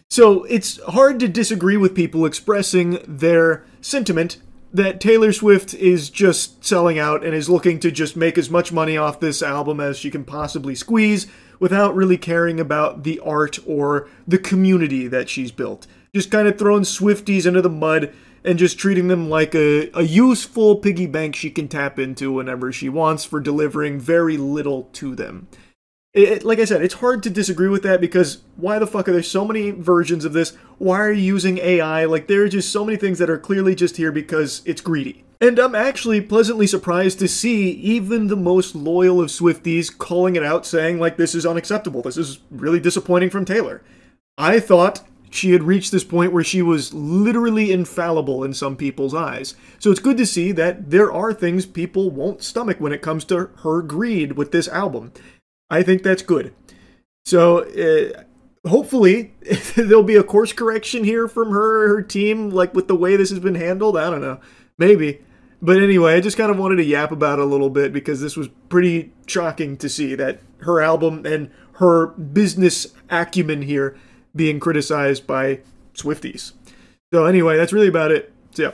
Speaker 1: So it's hard to disagree with people expressing their sentiment that Taylor Swift is just selling out and is looking to just make as much money off this album as she can possibly squeeze without really caring about the art or the community that she's built. Just kind of throwing Swifties into the mud and just treating them like a useful piggy bank she can tap into whenever she wants for delivering very little to them. Like I said, it's hard to disagree with that because why the fuck are there so many versions of this? Why are you using AI? Like, there are just so many things that are clearly just here because it's greedy. And I'm actually pleasantly surprised to see even the most loyal of Swifties calling it out, saying, like, this is unacceptable. This is really disappointing from Taylor. I thought she had reached this point where she was literally infallible in some people's eyes. So it's good to see that there are things people won't stomach when it comes to her greed with this album. I think that's good. So hopefully there'll be a course correction here from her team, like with the way this has been handled. I don't know. Maybe. But anyway, I just kind of wanted to yap about it a little bit because this was pretty shocking to see that her album and her business acumen here being criticized by Swifties. So anyway, that's really about it. So yeah.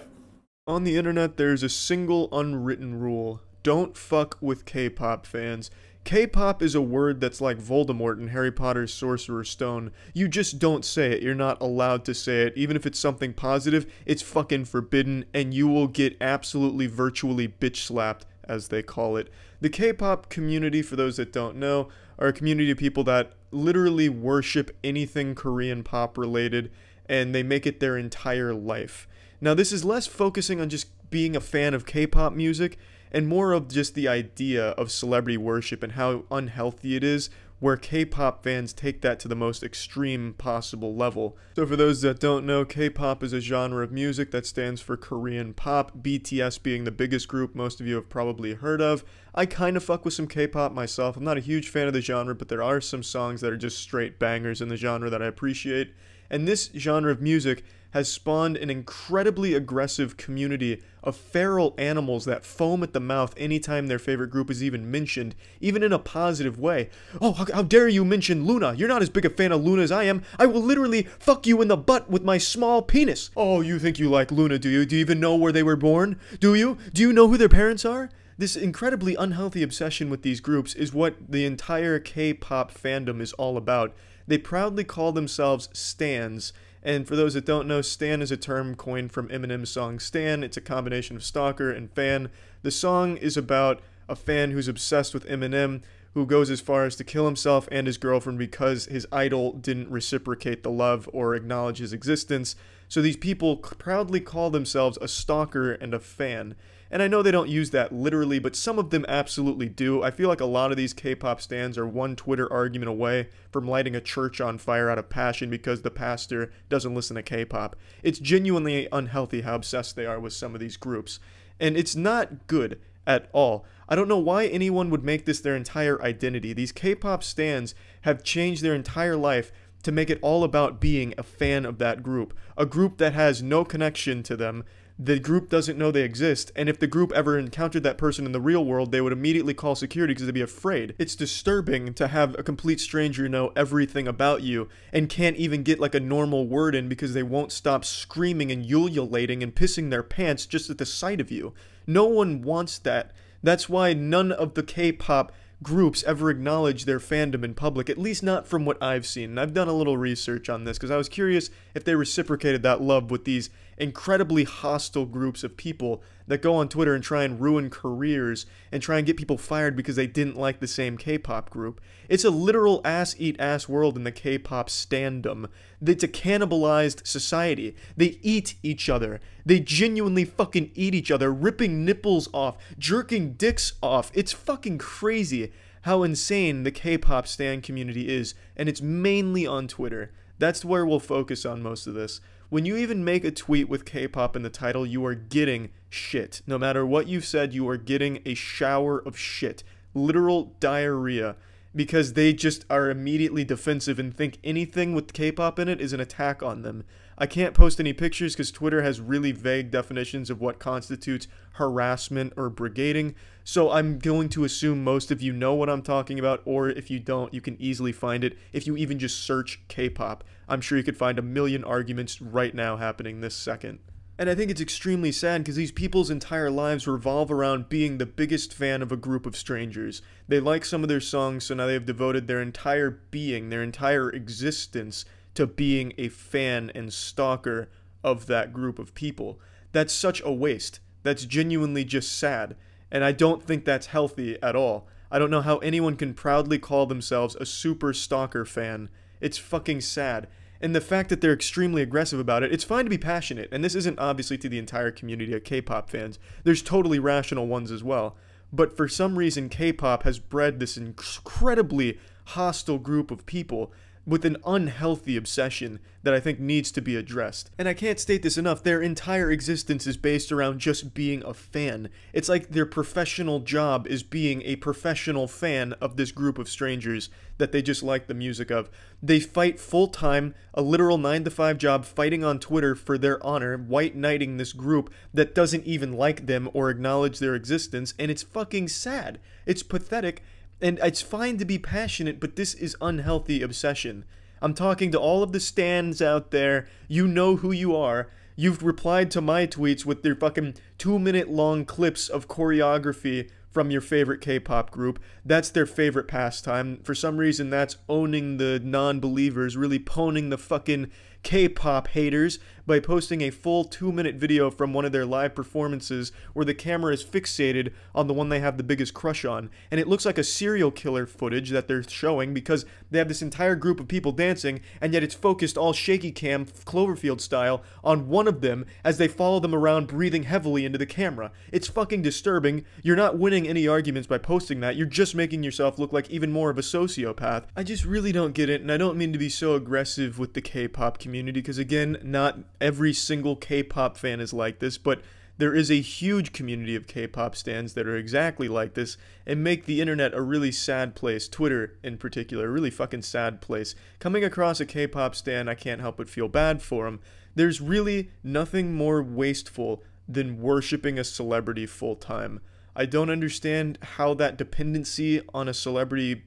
Speaker 1: On the internet, there's a single unwritten rule. Don't fuck with K-pop fans. K-pop is a word that's like Voldemort in Harry Potter's Sorcerer's Stone. You just don't say it. You're not allowed to say it. Even if it's something positive, it's fucking forbidden, and you will get absolutely virtually bitch slapped, as they call it. The K-pop community, for those that don't know, are a community of people that literally worship anything Korean pop related, and they make it their entire life. Now, this is less focusing on just being a fan of K-pop music, and more of just the idea of celebrity worship and how unhealthy it is, where K-pop fans take that to the most extreme possible level. So for those that don't know, K-pop is a genre of music that stands for Korean pop, BTS being the biggest group most of you have probably heard of. I kind of fuck with some K-pop myself. I'm not a huge fan of the genre, but there are some songs that are just straight bangers in the genre that I appreciate. And this genre of music has spawned an incredibly aggressive community of feral animals that foam at the mouth anytime their favorite group is even mentioned, even in a positive way. Oh, how dare you mention Luna? You're not as big a fan of Luna as I am. I will literally fuck you in the butt with my small penis. Oh, you think you like Luna, do you? Do you even know where they were born? Do you? Do you know who their parents are? This incredibly unhealthy obsession with these groups is what the entire K-pop fandom is all about. They proudly call themselves stans. And for those that don't know, stan is a term coined from Eminem's song Stan. It's a combination of stalker and fan. The song is about a fan who's obsessed with Eminem, who goes as far as to kill himself and his girlfriend because his idol didn't reciprocate the love or acknowledge his existence. So these people proudly call themselves a stalker and a fan. And I know they don't use that literally, but some of them absolutely do. I feel like a lot of these K-pop stans are one Twitter argument away from lighting a church on fire out of passion because the pastor doesn't listen to K-pop. It's genuinely unhealthy how obsessed they are with some of these groups. And it's not good at all. I don't know why anyone would make this their entire identity. These K-pop stans have changed their entire life to make it all about being a fan of that group. A group that has no connection to them. The group doesn't know they exist, and if the group ever encountered that person in the real world, they would immediately call security because they'd be afraid. It's disturbing to have a complete stranger know everything about you and can't even get like a normal word in because they won't stop screaming and ululating and pissing their pants just at the sight of you. No one wants that. That's why none of the K-pop groups ever acknowledge their fandom in public, at least not from what I've seen. And I've done a little research on this because I was curious if they reciprocated that love with these incredibly hostile groups of people that go on Twitter and try and ruin careers and try and get people fired because they didn't like the same K-pop group. It's a literal ass-eat-ass world in the K-pop standom. It's a cannibalized society. They eat each other. They genuinely fucking eat each other, ripping nipples off, jerking dicks off. It's fucking crazy how insane the K-pop stan community is, and it's mainly on Twitter. That's where we'll focus on most of this. When you even make a tweet with K-pop in the title, you are getting shit. No matter what you've said, you are getting a shower of shit. Literal diarrhea. Because they just are immediately defensive and think anything with K-pop in it is an attack on them. I can't post any pictures because Twitter has really vague definitions of what constitutes harassment or brigading, so I'm going to assume most of you know what I'm talking about, or if you don't, you can easily find it if you even just search K-pop. I'm sure you could find a million arguments right now happening this second. And I think it's extremely sad because these people's entire lives revolve around being the biggest fan of a group of strangers. They like some of their songs, so now they have devoted their entire being, their entire existence, to being a fan and stalker of that group of people. That's such a waste. That's genuinely just sad. And I don't think that's healthy at all. I don't know how anyone can proudly call themselves a super stalker fan. It's fucking sad. And the fact that they're extremely aggressive about it, it's fine to be passionate, and this isn't obviously to the entire community of K-pop fans. There's totally rational ones as well. But for some reason, K-pop has bred this incredibly hostile group of people with an unhealthy obsession that I think needs to be addressed. And I can't state this enough, their entire existence is based around just being a fan. It's like their professional job is being a professional fan of this group of strangers that they just like the music of. They fight full-time, a literal 9-to-5 job, fighting on Twitter for their honor, white knighting this group that doesn't even like them or acknowledge their existence, and it's fucking sad. It's pathetic. And it's fine to be passionate, but this is unhealthy obsession. I'm talking to all of the stans out there. You know who you are. You've replied to my tweets with their fucking 2-minute long clips of choreography from your favorite K-pop group. That's their favorite pastime. For some reason, that's owning the non-believers, really pwning the fucking K-pop haters by posting a full 2-minute video from one of their live performances where the camera is fixated on the one they have the biggest crush on. And it looks like a serial killer footage that they're showing because they have this entire group of people dancing, and yet it's focused all shaky cam, Cloverfield style, on one of them as they follow them around breathing heavily into the camera. It's fucking disturbing. You're not winning any arguments by posting that. You're just making yourself look like even more of a sociopath. I just really don't get it, and I don't mean to be so aggressive with the K-pop community because, again, not every single K-pop fan is like this, but there is a huge community of K-pop stans that are exactly like this and make the internet a really sad place, Twitter in particular, a really fucking sad place. Coming across a K-pop stan, I can't help but feel bad for him. There's really nothing more wasteful than worshiping a celebrity full-time. I don't understand how that dependency on a celebrity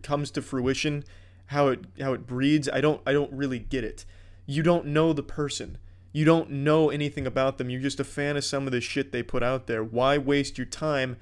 Speaker 1: comes to fruition, how it breeds. I don't really get it. You don't know the person. You don't know anything about them. You're just a fan of some of the shit they put out there. Why waste your time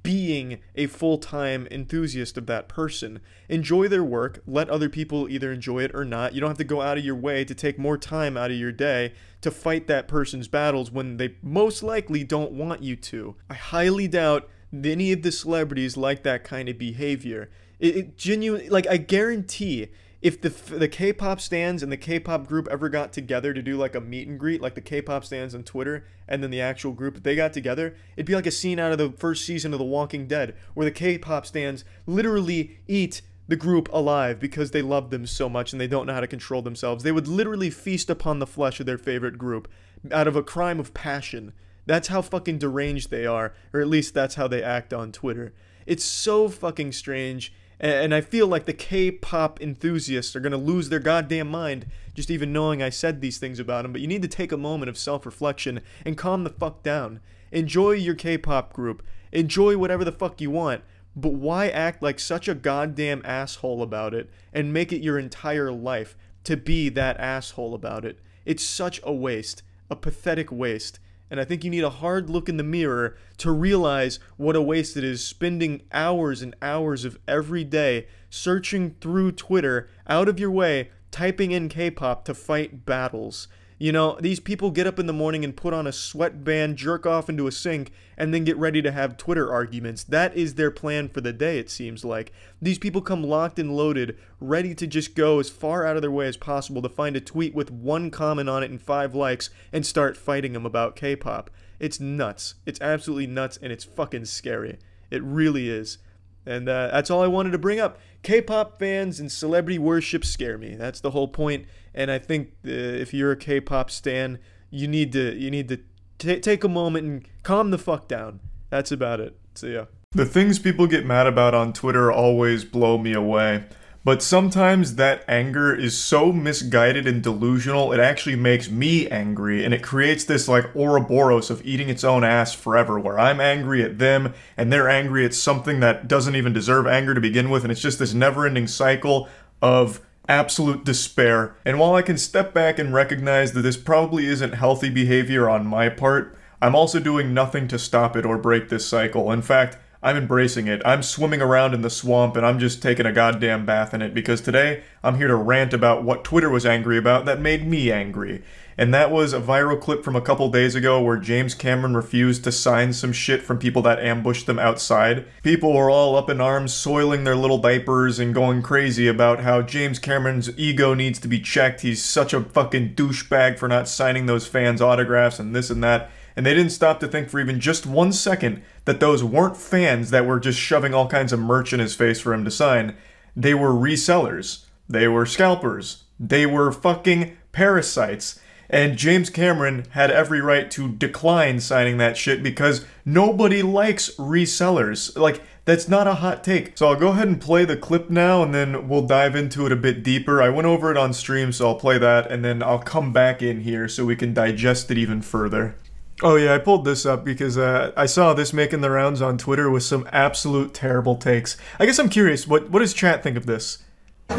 Speaker 1: being a full-time enthusiast of that person? Enjoy their work. Let other people either enjoy it or not. You don't have to go out of your way to take more time out of your day to fight that person's battles when they most likely don't want you to. I highly doubt any of the celebrities like that kind of behavior. It genuinely, like, I guarantee if the K-pop stans and the K-pop group ever got together to do like a meet and greet, like the K-pop stans on Twitter and then the actual group, if they got together, it'd be like a scene out of the first season of The Walking Dead where the K-pop stans literally eat the group alive because they love them so much and they don't know how to control themselves. They would literally feast upon the flesh of their favorite group out of a crime of passion. That's how fucking deranged they are, or at least that's how they act on Twitter. It's so fucking strange. And I feel like the K-pop enthusiasts are going to lose their goddamn mind just even knowing I said these things about them. But you need to take a moment of self-reflection and calm the fuck down. Enjoy your K-pop group. Enjoy whatever the fuck you want. But why act like such a goddamn asshole about it and make it your entire life to be that asshole about it? It's such a waste. A pathetic waste. And I think you need a hard look in the mirror to realize what a waste it is spending hours and hours of every day searching through Twitter out of your way, typing in K-pop to fight battles. You know, these people get up in the morning and put on a sweatband, jerk off into a sink, and then get ready to have Twitter arguments. That is their plan for the day, it seems like. These people come locked and loaded, ready to just go as far out of their way as possible to find a tweet with 1 comment on it and 5 likes and start fighting them about K-pop. It's nuts. It's absolutely nuts, and it's fucking scary. It really is. And that's all I wanted to bring up. K-pop fans and celebrity worship scare me. That's the whole point. And I think if you're a K-pop stan, you need to take a moment and calm the fuck down. That's about it. So yeah. The things people get mad about on Twitter always blow me away. But sometimes that anger is so misguided and delusional, it actually makes me angry, and it creates this like Ouroboros of eating its own ass forever, where I'm angry at them, and they're angry at something that doesn't even deserve anger to begin with, and it's just this never-ending cycle of absolute despair. And while I can step back and recognize that this probably isn't healthy behavior on my part, I'm also doing nothing to stop it or break this cycle. In fact, I'm embracing it. I'm swimming around in the swamp and I'm just taking a goddamn bath in it because today I'm here to rant about what Twitter was angry about that made me angry. And that was a viral clip from a couple days ago where James Cameron refused to sign some shit from people that ambushed them outside. People were all up in arms, soiling their little diapers and going crazy about how James Cameron's ego needs to be checked. He's such a fucking douchebag for not signing those fans' autographs and this and that. And they didn't stop to think for even just 1 second that those weren't fans that were just shoving all kinds of merch in his face for him to sign. They were resellers. They were scalpers. They were fucking parasites. And James Cameron had every right to decline signing that shit because nobody likes resellers. Like, that's not a hot take. So I'll go ahead and play the clip now, and then we'll dive into it a bit deeper. I went over it on stream, so I'll play that, and then I'll come back in here so we can digest it even further. Oh yeah, I pulled this up because I saw this making the rounds on Twitter with some absolute terrible takes. I guess I'm curious, what does chat think of this?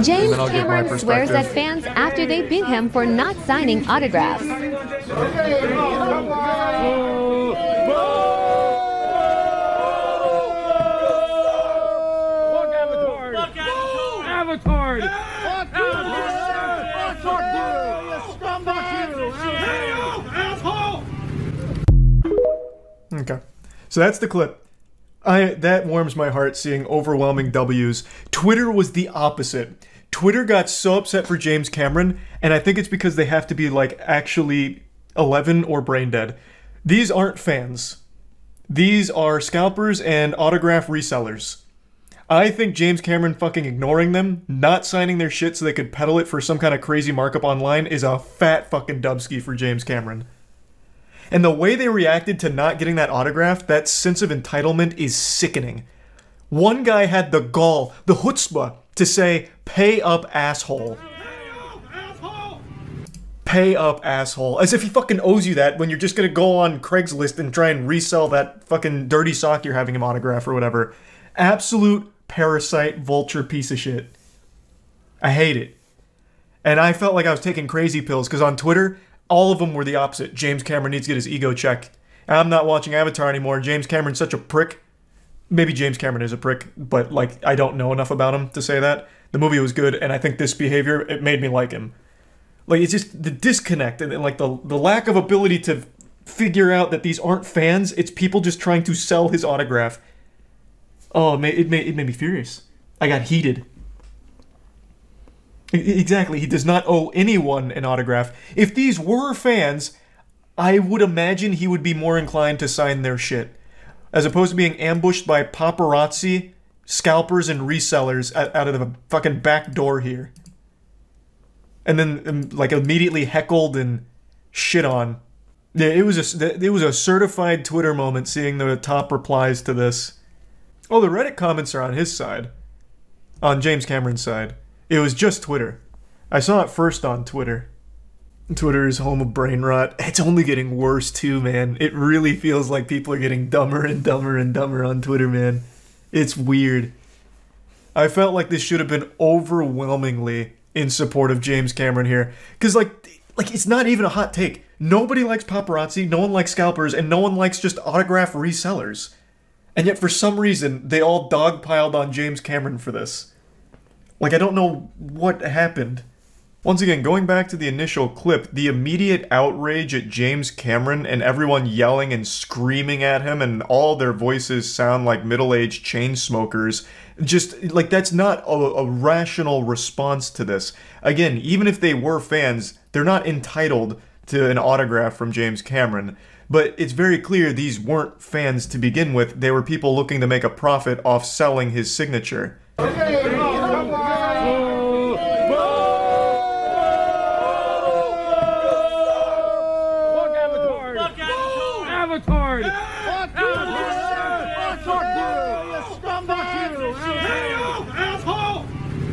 Speaker 11: James Cameron swears at fans after they beat him for not signing autographs.
Speaker 1: Okay, so that's the clip. That warms my heart seeing overwhelming W's. Twitter was the opposite. Twitter got so upset for James Cameron, and I think it's because they have to be like actually 11 or brain dead. These aren't fans. These are scalpers and autograph resellers. I think James Cameron fucking ignoring them, not signing their shit so they could peddle it for some kind of crazy markup online is a fat fucking dubski for James Cameron. And the way they reacted to not getting that autograph, that sense of entitlement is sickening. One guy had the gall, the chutzpah, to say, "Pay up, asshole." Pay up, asshole. As if he fucking owes you that when you're just gonna go on Craigslist and try and resell that fucking dirty sock you're having him autograph or whatever. Absolute parasite vulture piece of shit. I hate it. And I felt like I was taking crazy pills because on Twitter, all of them were the opposite. James Cameron needs to get his ego checked. I'm not watching Avatar anymore. James Cameron's such a prick. Maybe James Cameron is a prick, but like I don't know enough about him to say that. The movie was good, and I think this behavior, it made me like him. Like, it's just the disconnect and like the lack of ability to figure out that these aren't fans. It's people just trying to sell his autograph. Oh, it made me furious. I got heated. Exactly, he does not owe anyone an autograph. If these were fans, I would imagine he would be more inclined to sign their shit. As opposed to being ambushed by paparazzi, scalpers, and resellers out of the fucking back door here. And then, like, immediately heckled and shit on. Yeah, it was a certified Twitter moment seeing the top replies to this. Oh, the Reddit comments are on his side. On James Cameron's side. It was just Twitter. I saw it first on Twitter. Twitter is home of brain rot. It's only getting worse too, man. It really feels like people are getting dumber and dumber and dumber on Twitter, man. It's weird. I felt like this should have been overwhelmingly in support of James Cameron here. Because, like it's not even a hot take. Nobody likes paparazzi, no one likes scalpers, and no one likes just autograph resellers. And yet, for some reason, they all dogpiled on James Cameron for this. Like, I don't know what happened. Once again, going back to the initial clip, the immediate outrage at James Cameron and everyone yelling and screaming at him and all their voices sound like middle-aged chain smokers. Just, like, that's not a rational response to this. Again, even if they were fans, they're not entitled to an autograph from James Cameron. But it's very clear these weren't fans to begin with. They were people looking to make a profit off selling his signature.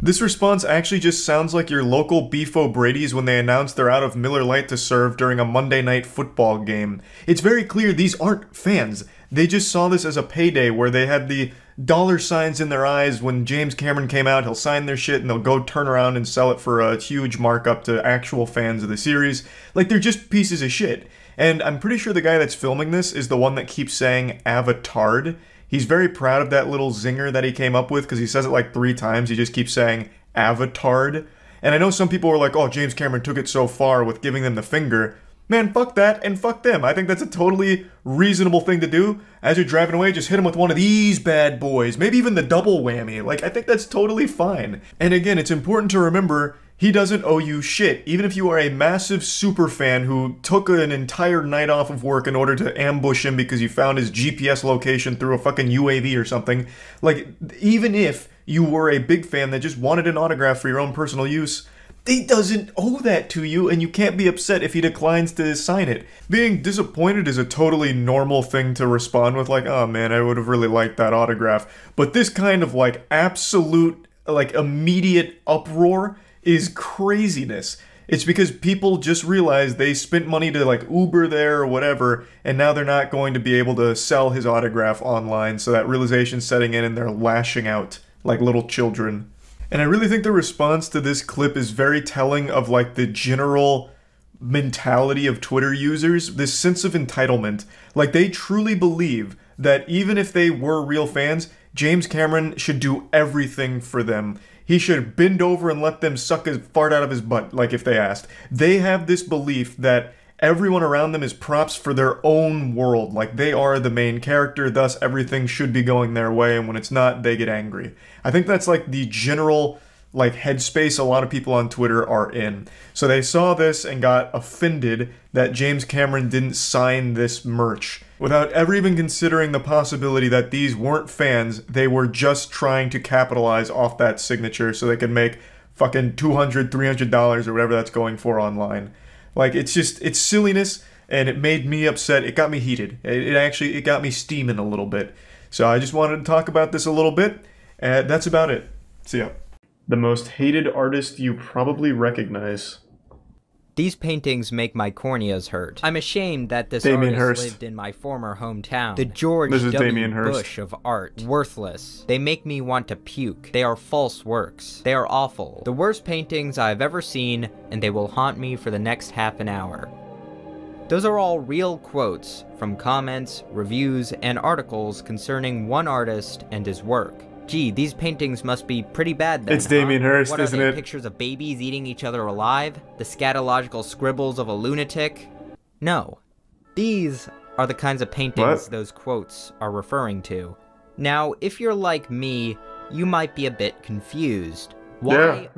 Speaker 1: This response actually just sounds like your local Beef O'Brady's when they announce they're out of Miller Lite to serve during a Monday night football game. It's very clear these aren't fans. They just saw this as a payday where they had the dollar signs in their eyes. When James Cameron came out, he'll sign their shit and they'll go turn around and sell it for a huge markup to actual fans of the series. Like, they're just pieces of shit. And I'm pretty sure the guy that's filming this is the one that keeps saying "Avatard." He's very proud of that little zinger that he came up with because he says it like 3 times. He just keeps saying "Avatard." And I know some people were like, oh, James Cameron took it so far with giving them the finger. Man, fuck that and fuck them. I think that's a totally reasonable thing to do. As you're driving away, just hit him with one of these bad boys. Maybe even the double whammy. Like, I think that's totally fine. And again, it's important to remember, he doesn't owe you shit. Even if you are a massive super fan who took an entire night off of work in order to ambush him because you found his GPS location through a fucking UAV or something. Like, even if you were a big fan that just wanted an autograph for your own personal use, he doesn't owe that to you, and you can't be upset if he declines to sign it. Being disappointed is a totally normal thing to respond with, like, oh man, I would have really liked that autograph. But this kind of, like, absolute, like, immediate uproar is craziness. It's because people just realized they spent money to, like, Uber there or whatever, and now they're not going to be able to sell his autograph online, so that realization's setting in and they're lashing out like little children. And I really think the response to this clip is very telling of, like, the general mentality of Twitter users, this sense of entitlement. Like, they truly believe that even if they were real fans, James Cameron should do everything for them. He should bend over and let them suck his fart out of his butt, like, if they asked. They have this belief that everyone around them is props for their own world. Like, they are the main character, thus everything should be going their way, and when it's not, they get angry. I think that's, like, the general, like, headspace a lot of people on Twitter are in. So they saw this and got offended that James Cameron didn't sign this merch. Without ever even considering the possibility that these weren't fans, they were just trying to capitalize off that signature so they could make fucking $200, $300 or whatever that's going for online. Like, it's just, it's silliness, and it made me upset. It got me heated. It got me steaming a little bit. So I just wanted to talk about this a little bit, and that's about it. See ya. The most hated artist you probably recognize.
Speaker 12: These paintings make my corneas hurt. I'm ashamed that this artist lived in my former hometown. The George W. Bush of art. Worthless. They make me want to puke. They are false works. They are awful. The worst paintings I've ever seen, and they will haunt me for the next half an hour. Those are all real quotes from comments, reviews, and articles concerning one artist and his work. Gee, these paintings must be pretty bad then,
Speaker 1: It's Damien Hirst,
Speaker 12: what are
Speaker 1: isn't
Speaker 12: they,
Speaker 1: it?
Speaker 12: Pictures of babies eating each other alive? The scatological scribbles of a lunatic? No. These are the kinds of paintings those quotes are referring to. Now, if you're like me, you might be a bit confused. Why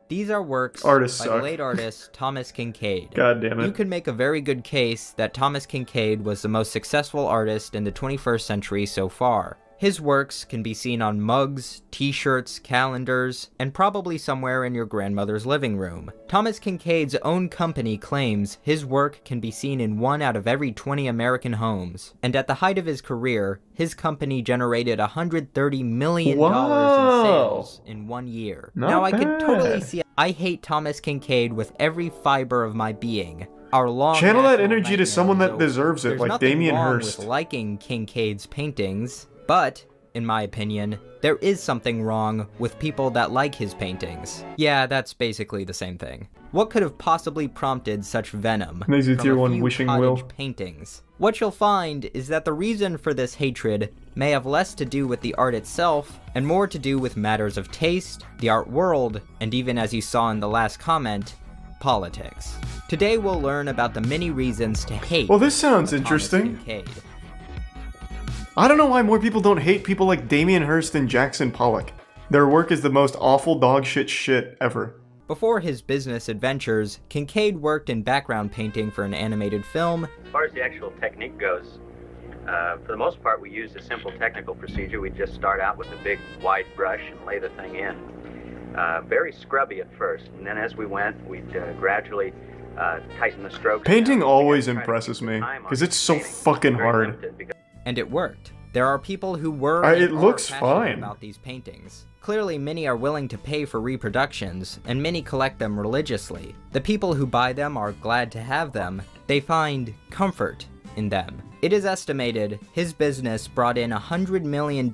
Speaker 12: these are works by the late artist Thomas Kinkade.
Speaker 1: God damn it.
Speaker 12: You could make a very good case that Thomas Kinkade was the most successful artist in the 21st century so far. His works can be seen on mugs, t-shirts, calendars, and probably somewhere in your grandmother's living room. Thomas Kinkade's own company claims his work can be seen in 1 out of every 20 American homes. And at the height of his career, his company generated $130 million in sales in 1 year. Now I could totally see I hate Thomas Kinkade with every fiber of my being.
Speaker 1: Channel that energy to someone that deserves it, like Damien Hirst.
Speaker 12: With liking Kinkade's paintings. But, in my opinion, there is something wrong with people that like his paintings. Yeah, that's basically the same thing. What could have possibly prompted such venom from a few cottage paintings? What you'll find is that the reason for this hatred may have less to do with the art itself, and more to do with matters of taste, the art world, and even as you saw in the last comment, politics. Today we'll learn about the many reasons to hate.
Speaker 1: Well, this sounds interesting. I don't know why more people don't hate people like Damien Hirst and Jackson Pollock. Their work is the most awful dog shit ever.
Speaker 12: Before his business adventures, Kinkade worked in background painting for an animated film.
Speaker 13: As far as the actual technique goes, for the most part we used a simple technical procedure. We'd just start out with a big wide brush and lay the thing in. Very scrubby at first, and then as we went, we'd gradually tighten the strokes.
Speaker 1: Painting always impresses me, because it's so fucking hard.
Speaker 12: And it worked. There are people who were
Speaker 1: it looks fine
Speaker 12: about these paintings. Clearly many are willing to pay for reproductions, and many collect them religiously. The people who buy them are glad to have them. They find comfort in them. It is estimated his business brought in $100 million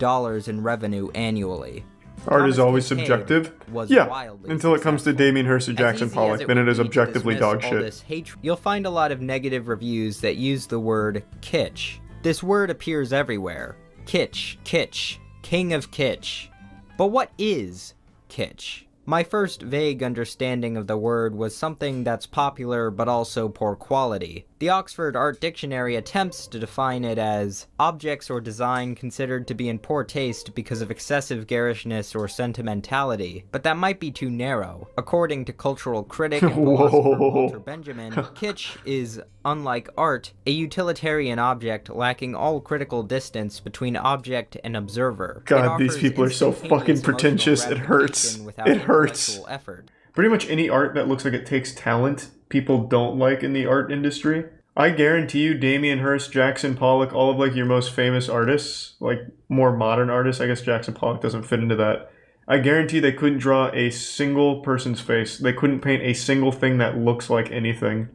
Speaker 12: in revenue annually.
Speaker 1: Art is always subjective. Yeah, until it comes to Damien Hirst or Jackson Pollock, then it is objectively dog shit.
Speaker 12: You'll find a lot of negative reviews that use the word kitsch. This word appears everywhere. Kitsch, kitsch, king of kitsch. But what is kitsch? My first vague understanding of the word was something that's popular but also poor quality. The Oxford Art Dictionary attempts to define it as objects or design considered to be in poor taste because of excessive garishness or sentimentality, but that might be too narrow. According to cultural critic and philosopher Walter Benjamin, kitsch is, unlike art, a utilitarian object lacking all critical distance between object and observer.
Speaker 1: God, these people are so fucking pretentious, it hurts. It hurts.
Speaker 12: Effort.
Speaker 1: Pretty much any art that looks like it takes talent, people don't like in the art industry. I guarantee you Damien Hirst, Jackson Pollock, all of like your most famous artists, like more modern artists, I guess Jackson Pollock doesn't fit into that. I guarantee they couldn't draw a single person's face. They couldn't paint a single thing that looks like anything.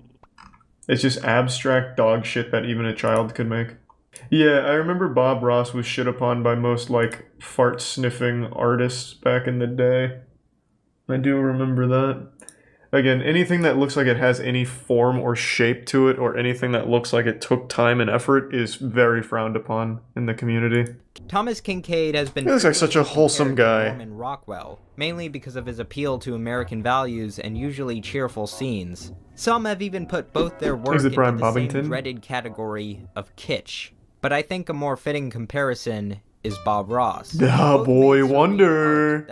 Speaker 1: It's just abstract dog shit that even a child could make. Yeah, I remember Bob Ross was shit upon by most like fart-sniffing artists back in the day. I do remember that. Again, anything that looks like it has any form or shape to it, or anything that looks like it took time and effort, is very frowned upon in the community.
Speaker 12: Thomas Kinkade has been...
Speaker 1: He looks like such a wholesome guy.
Speaker 12: Norman Rockwell, mainly because of his appeal to American values and usually cheerful scenes. Some have even put both their work into the same dreaded category of kitsch. But I think a more fitting comparison is Bob Ross.
Speaker 1: Ah, boy wonder.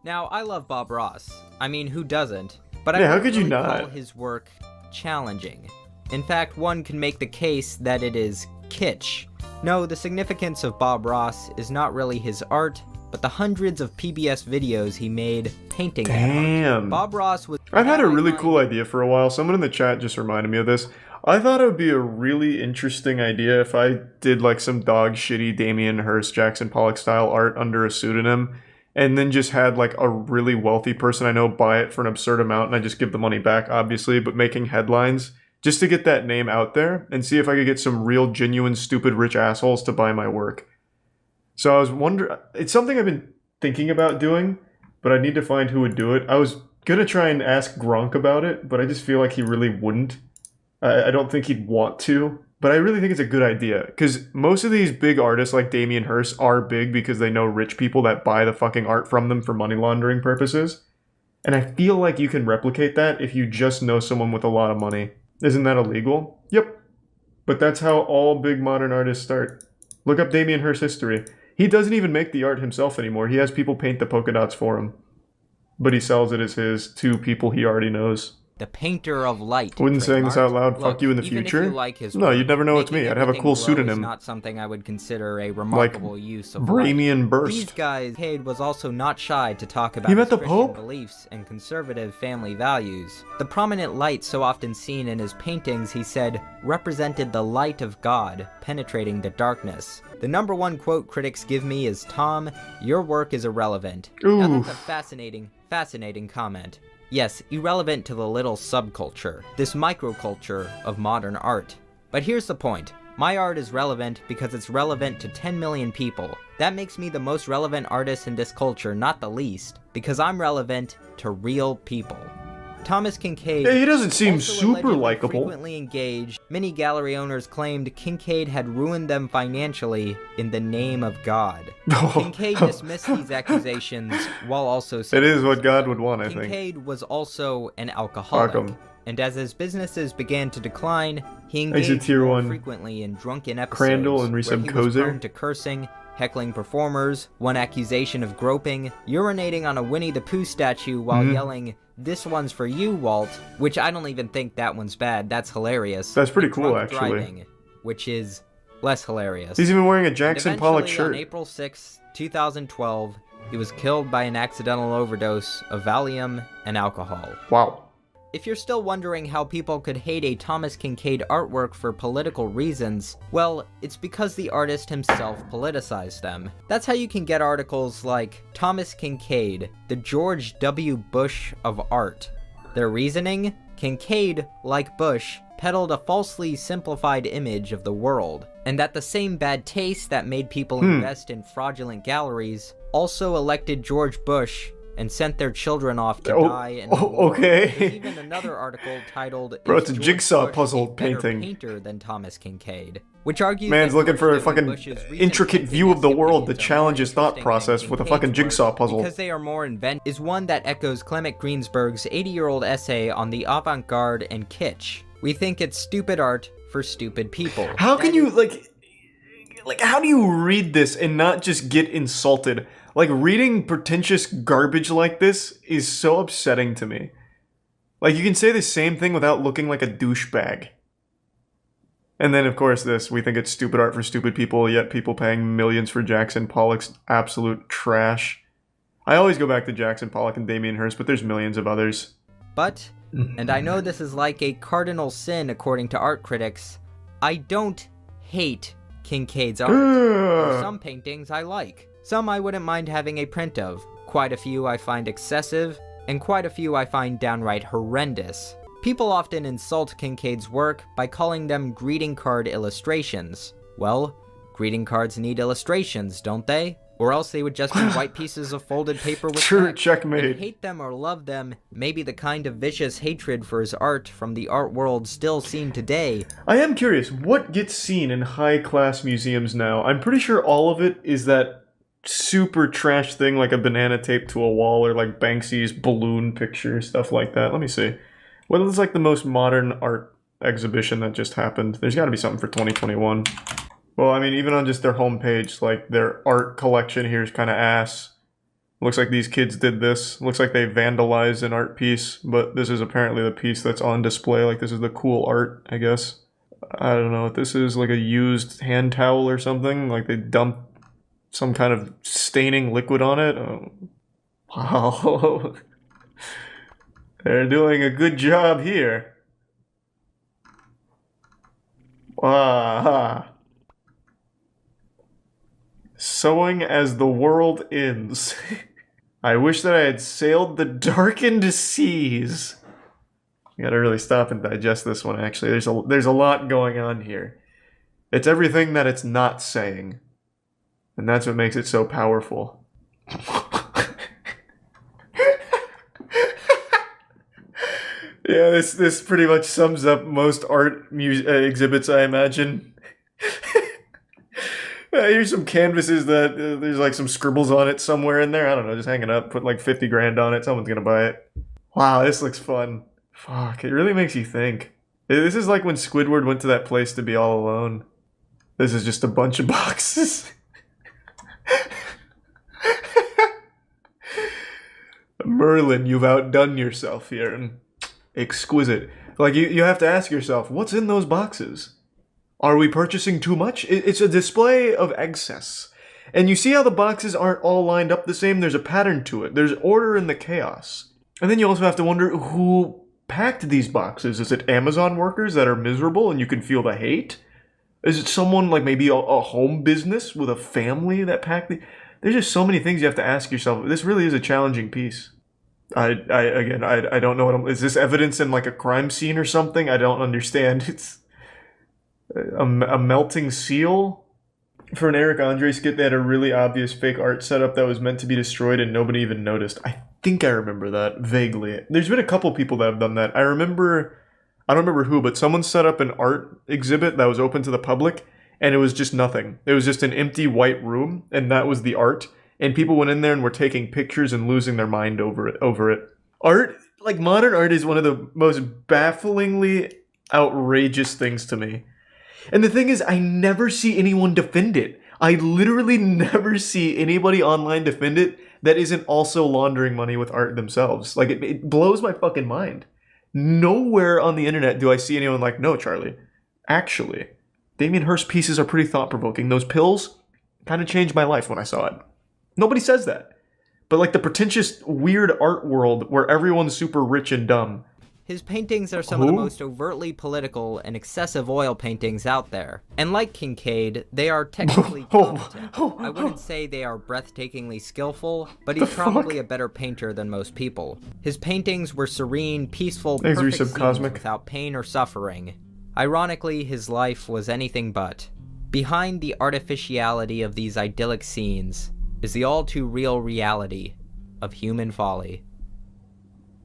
Speaker 12: Now, I love Bob Ross. I mean, who doesn't? But I
Speaker 1: how could you
Speaker 12: really
Speaker 1: not?
Speaker 12: call his work challenging. In fact, one can make the case that it is kitsch. No, the significance of Bob Ross is not really his art, but the hundreds of PBS videos he made painting that art. Bob Ross was...
Speaker 1: I've had a really cool idea for a while. Someone in the chat just reminded me of this. I thought it would be a really interesting idea if I did like some dog shitty Damien Hirst, Jackson Pollock style art under a pseudonym, and then just had like a really wealthy person I know buy it for an absurd amount and I just give the money back, obviously, but making headlines just to get that name out there and see if I could get some real, genuine, stupid, rich assholes to buy my work. So I was wondering, it's something I've been thinking about doing, but I need to find who would do it. I was gonna try and ask Gronk about it, but I just feel like he really wouldn't. I don't think he'd want to, but I really think it's a good idea, because most of these big artists like Damien Hirst are big because they know rich people that buy the fucking art from them for money laundering purposes. And I feel like you can replicate that if you just know someone with a lot of money. Isn't that illegal? Yep. But that's how all big modern artists start. Look up Damien Hirst's history. He doesn't even make the art himself anymore. He has people paint the polka dots for him. But he sells it as his to people he already knows.
Speaker 12: The painter of light.
Speaker 1: Wouldn't saying this out loud fuck you in the future?
Speaker 12: You like his
Speaker 1: no, you'd never know it's me. I'd have a cool pseudonym.
Speaker 12: Not something I would consider a remarkable use of
Speaker 1: Bramian Burst.
Speaker 12: These guys, Cade was also not shy to talk about his Christian beliefs and conservative family values. The prominent light so often seen in his paintings, he said, represented the light of God penetrating the darkness. The #1 quote critics give me is, "Tom, your work is irrelevant." Now that's a fascinating comment. Yes, irrelevant to the little subculture, this microculture of modern art. But here's the point. My art is relevant because it's relevant to 10 million people. That makes me the most relevant artist in this culture, not the least, because I'm relevant to real people. Thomas Kinkade.
Speaker 1: Yeah, he doesn't seem super likable.
Speaker 12: Frequently engaged, many gallery owners claimed Kinkade had ruined them financially in the name of God. Kinkade dismissed these accusations while also saying
Speaker 1: it is what God would want, I think.
Speaker 12: Kinkade was also an alcoholic, and as his businesses began to decline, he engaged more frequently in drunken episodes
Speaker 1: Crandall and
Speaker 12: where he was
Speaker 1: Kozer.
Speaker 12: prone to cursing, heckling performers, one accusation of groping, urinating on a Winnie the Pooh statue while yelling, "This one's for you, Walt," which I don't even think that one's bad. That's hilarious.
Speaker 1: That's pretty cool, actually.
Speaker 12: Driving, which is less hilarious.
Speaker 1: He's even wearing a Jackson Pollock shirt.
Speaker 12: On April 6, 2012, he was killed by an accidental overdose of Valium and alcohol.
Speaker 1: Wow.
Speaker 12: If you're still wondering how people could hate a Thomas Kinkade artwork for political reasons, well, it's because the artist himself politicized them. That's how you can get articles like Thomas Kinkade, the George W. Bush of art. Their reasoning? Kinkade, like Bush, peddled a falsely simplified image of the world, and that the same bad taste that made people invest in fraudulent galleries also elected George Bush and sent their children off to die in the war.
Speaker 1: Okay.
Speaker 12: There's even another article titled,
Speaker 1: Bro, it's a
Speaker 12: George
Speaker 1: jigsaw
Speaker 12: Bush
Speaker 1: puzzle
Speaker 12: a better
Speaker 1: painting.
Speaker 12: painter than Thomas Kinkade? which argues
Speaker 1: Man's
Speaker 12: that
Speaker 1: looking for a
Speaker 12: George W.
Speaker 1: fucking
Speaker 12: Bush's recent
Speaker 1: intricate view of the world to
Speaker 12: opinions are
Speaker 1: challenge
Speaker 12: more
Speaker 1: his thought
Speaker 12: interesting
Speaker 1: process
Speaker 12: than
Speaker 1: with a
Speaker 12: Kincaid's
Speaker 1: fucking jigsaw
Speaker 12: work
Speaker 1: puzzle.
Speaker 12: Because they are more inventive is one that echoes Clement Greenberg's 80-year-old essay on the avant-garde and kitsch. We think it's stupid art for stupid people.
Speaker 1: How can you, like, how do you read this and not just get insulted? Like, reading pretentious garbage like this is so upsetting to me. Like, you can say the same thing without looking like a douchebag. And then, of course, this. We think it's stupid art for stupid people, yet people paying millions for Jackson Pollock's absolute trash. I always go back to Jackson Pollock and Damien Hirst, but there's millions of others.
Speaker 12: But, and I know this is like a cardinal sin according to art critics, I don't hate Kincaid's art. There are some paintings I like. Some I wouldn't mind having a print of. Quite a few I find excessive, and quite a few I find downright horrendous. People often insult Kincaid's work by calling them greeting card illustrations. Well, greeting cards need illustrations, don't they? Or else they would just be white pieces of folded paper with
Speaker 1: Sure,
Speaker 12: text.
Speaker 1: checkmate.
Speaker 12: And hate them or love them, maybe the kind of vicious hatred for his art from the art world still seen today.
Speaker 1: I am curious, what gets seen in high-class museums now? I'm pretty sure all of it is that super trash thing like a banana taped to a wall or like Banksy's balloon picture, stuff like that. Let me see. What is like the most modern art exhibition that just happened? There's got to be something for 2021. Well, I mean, even on just their homepage, like their art collection here is kind of ass. Looks like these kids did this. Looks like they vandalized an art piece, but this is apparently the piece that's on display. Like this is the cool art, I guess. I don't know if this is like a used hand towel or something. Like they dumped some kind of staining liquid on it. Oh. Wow. They're doing a good job here. Ah. Sewing as the world ends. I wish that I had sailed the darkened seas. I gotta really stop and digest this one, actually. There's a lot going on here. It's everything that it's not saying. And that's what makes it so powerful. Yeah, this pretty much sums up most art exhibits, I imagine. Here's some canvases that there's like some scribbles on it somewhere in there. I don't know, just hang it up, put like 50 grand on it. Someone's gonna buy it. Wow, this looks fun. Fuck, it really makes you think. This is like when Squidward went to that place to be all alone. This is just a bunch of boxes. Merlin, you've outdone yourself here. And exquisite. Like, you have to ask yourself, what's in those boxes? Are we purchasing too much? It's a display of excess. And you see how the boxes aren't all lined up the same? There's a pattern to it. There's order in the chaos. And then you also have to wonder who packed these boxes. Is it Amazon workers that are miserable and you can feel the hate? Is it someone like maybe a home business with a family that packed the... There's just so many things you have to ask yourself. This really is a challenging piece. I don't know what is this evidence in like a crime scene or something? I don't understand. It's a melting seal. For an Eric Andre skit, they had a really obvious fake art setup that was meant to be destroyed and nobody even noticed. I think I remember that vaguely. There's been a couple people that have done that. I don't remember who, but someone set up an art exhibit that was open to the public and it was just nothing. It was just an empty white room and that was the art. And people went in there and were taking pictures and losing their mind over it. Art, like modern art, is one of the most bafflingly outrageous things to me. And the thing is, I never see anyone defend it. I literally never see anybody online defend it that isn't also laundering money with art themselves. Like, it blows my fucking mind. Nowhere on the internet do I see anyone like, no, Charlie, actually, Damien Hirst pieces are pretty thought-provoking. Those pills kind of changed my life when I saw it. Nobody says that. But like the pretentious, weird art world where everyone's super rich and dumb.
Speaker 12: His paintings are some of the most overtly political and excessive oil paintings out there. And like Kincaid, they are technically competent. I wouldn't say they are breathtakingly skillful, but he's probably a better painter than most people. His paintings were serene, peaceful, perfect scenes without pain or suffering. Ironically, his life was anything but. Behind the artificiality of these idyllic scenes is the all-too-real reality of human folly.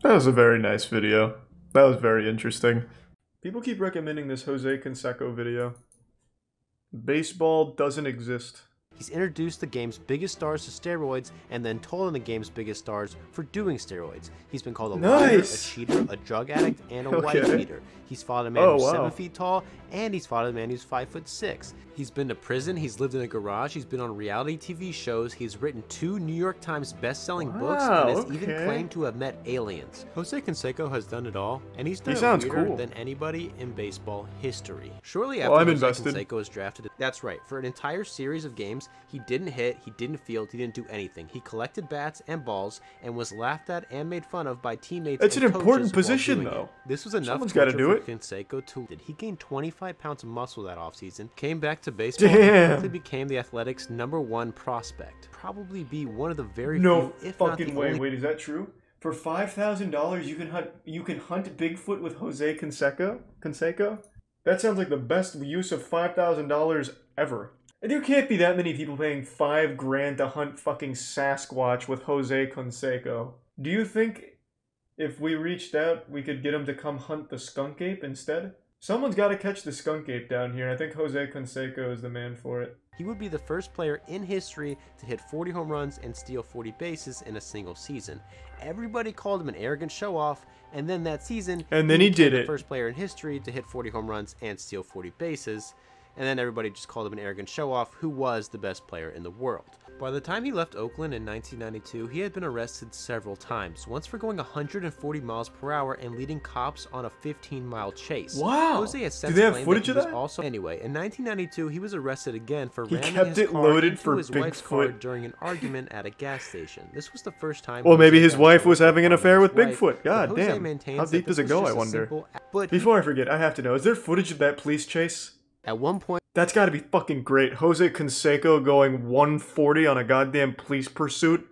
Speaker 1: That was a very nice video. That was very interesting. People keep recommending this Jose Canseco video. Baseball doesn't exist.
Speaker 14: He's introduced the game's biggest stars to steroids and then told on the game's biggest stars for doing steroids. He's been called a liar, a cheater, a drug addict, and a wife beater. He's fought a man who's 7 feet tall, and he's fought a man who's 5'6". He's been to prison, he's lived in a garage, he's been on reality TV shows, he's written 2 New York Times best-selling books, and has even claimed to have met aliens. Jose Canseco has done it all, and he's done it weirder than anybody in baseball history. Shortly after Jose Canseco was drafted, that's right, for an entire series of games, he didn't hit, he didn't field, he didn't do anything. He collected bats and balls, and was laughed at and made fun of by teammates
Speaker 1: It's
Speaker 14: and
Speaker 1: an
Speaker 14: coaches
Speaker 1: important position, though.
Speaker 14: This was enough
Speaker 1: Someone's got to do it.
Speaker 14: Canseco to he gained 25 pounds of muscle that offseason, came back to baseball, and quickly became the Athletics' #1 prospect. Probably be one of the very few, if not the only...
Speaker 1: Wait, is that true? For $5,000, you can hunt Bigfoot with Jose Canseco? That sounds like the best use of $5,000 ever. There can't be that many people paying $5 grand to hunt fucking Sasquatch with Jose Canseco. Do you think if we reached out, we could get him to come hunt the skunk ape instead? Someone's got to catch the skunk ape down here. I think Jose Canseco is the man for it.
Speaker 14: He would be the first player in history to hit 40 home runs and steal 40 bases in a single season. Everybody called him an arrogant show-off, and then that season,
Speaker 1: and then he did it.
Speaker 14: The first player in history to hit 40 home runs and steal 40 bases. And then everybody just called him an arrogant show-off who was the best player in the world. By the time he left Oakland in 1992, he had been arrested several times, once for going 140 miles per hour and leading cops on a 15-mile chase.
Speaker 1: Wow!
Speaker 14: Jose has since
Speaker 1: do they have
Speaker 14: claimed
Speaker 1: footage
Speaker 14: that
Speaker 1: of that?
Speaker 14: Also, anyway, in 1992, he was arrested again for ramming
Speaker 1: kept
Speaker 14: his
Speaker 1: it
Speaker 14: car
Speaker 1: loaded
Speaker 14: into
Speaker 1: for
Speaker 14: his wife's car
Speaker 1: Bigfoot.
Speaker 14: during an argument at a gas station. This was the first time...
Speaker 1: Well, maybe
Speaker 14: Jose
Speaker 1: his
Speaker 14: got
Speaker 1: wife was
Speaker 14: arrested
Speaker 1: having an
Speaker 14: for
Speaker 1: affair with
Speaker 14: his wife,
Speaker 1: Bigfoot.
Speaker 14: but
Speaker 1: God
Speaker 14: Jose
Speaker 1: damn.
Speaker 14: maintains
Speaker 1: How
Speaker 14: that
Speaker 1: deep
Speaker 14: this
Speaker 1: does it
Speaker 14: was
Speaker 1: go,
Speaker 14: just
Speaker 1: I
Speaker 14: a
Speaker 1: wonder?
Speaker 14: simple-
Speaker 1: Before I forget, I have to know, is there footage of that police chase?
Speaker 14: At one point...
Speaker 1: That's got to be fucking great. Jose Canseco going 140 on a goddamn police pursuit.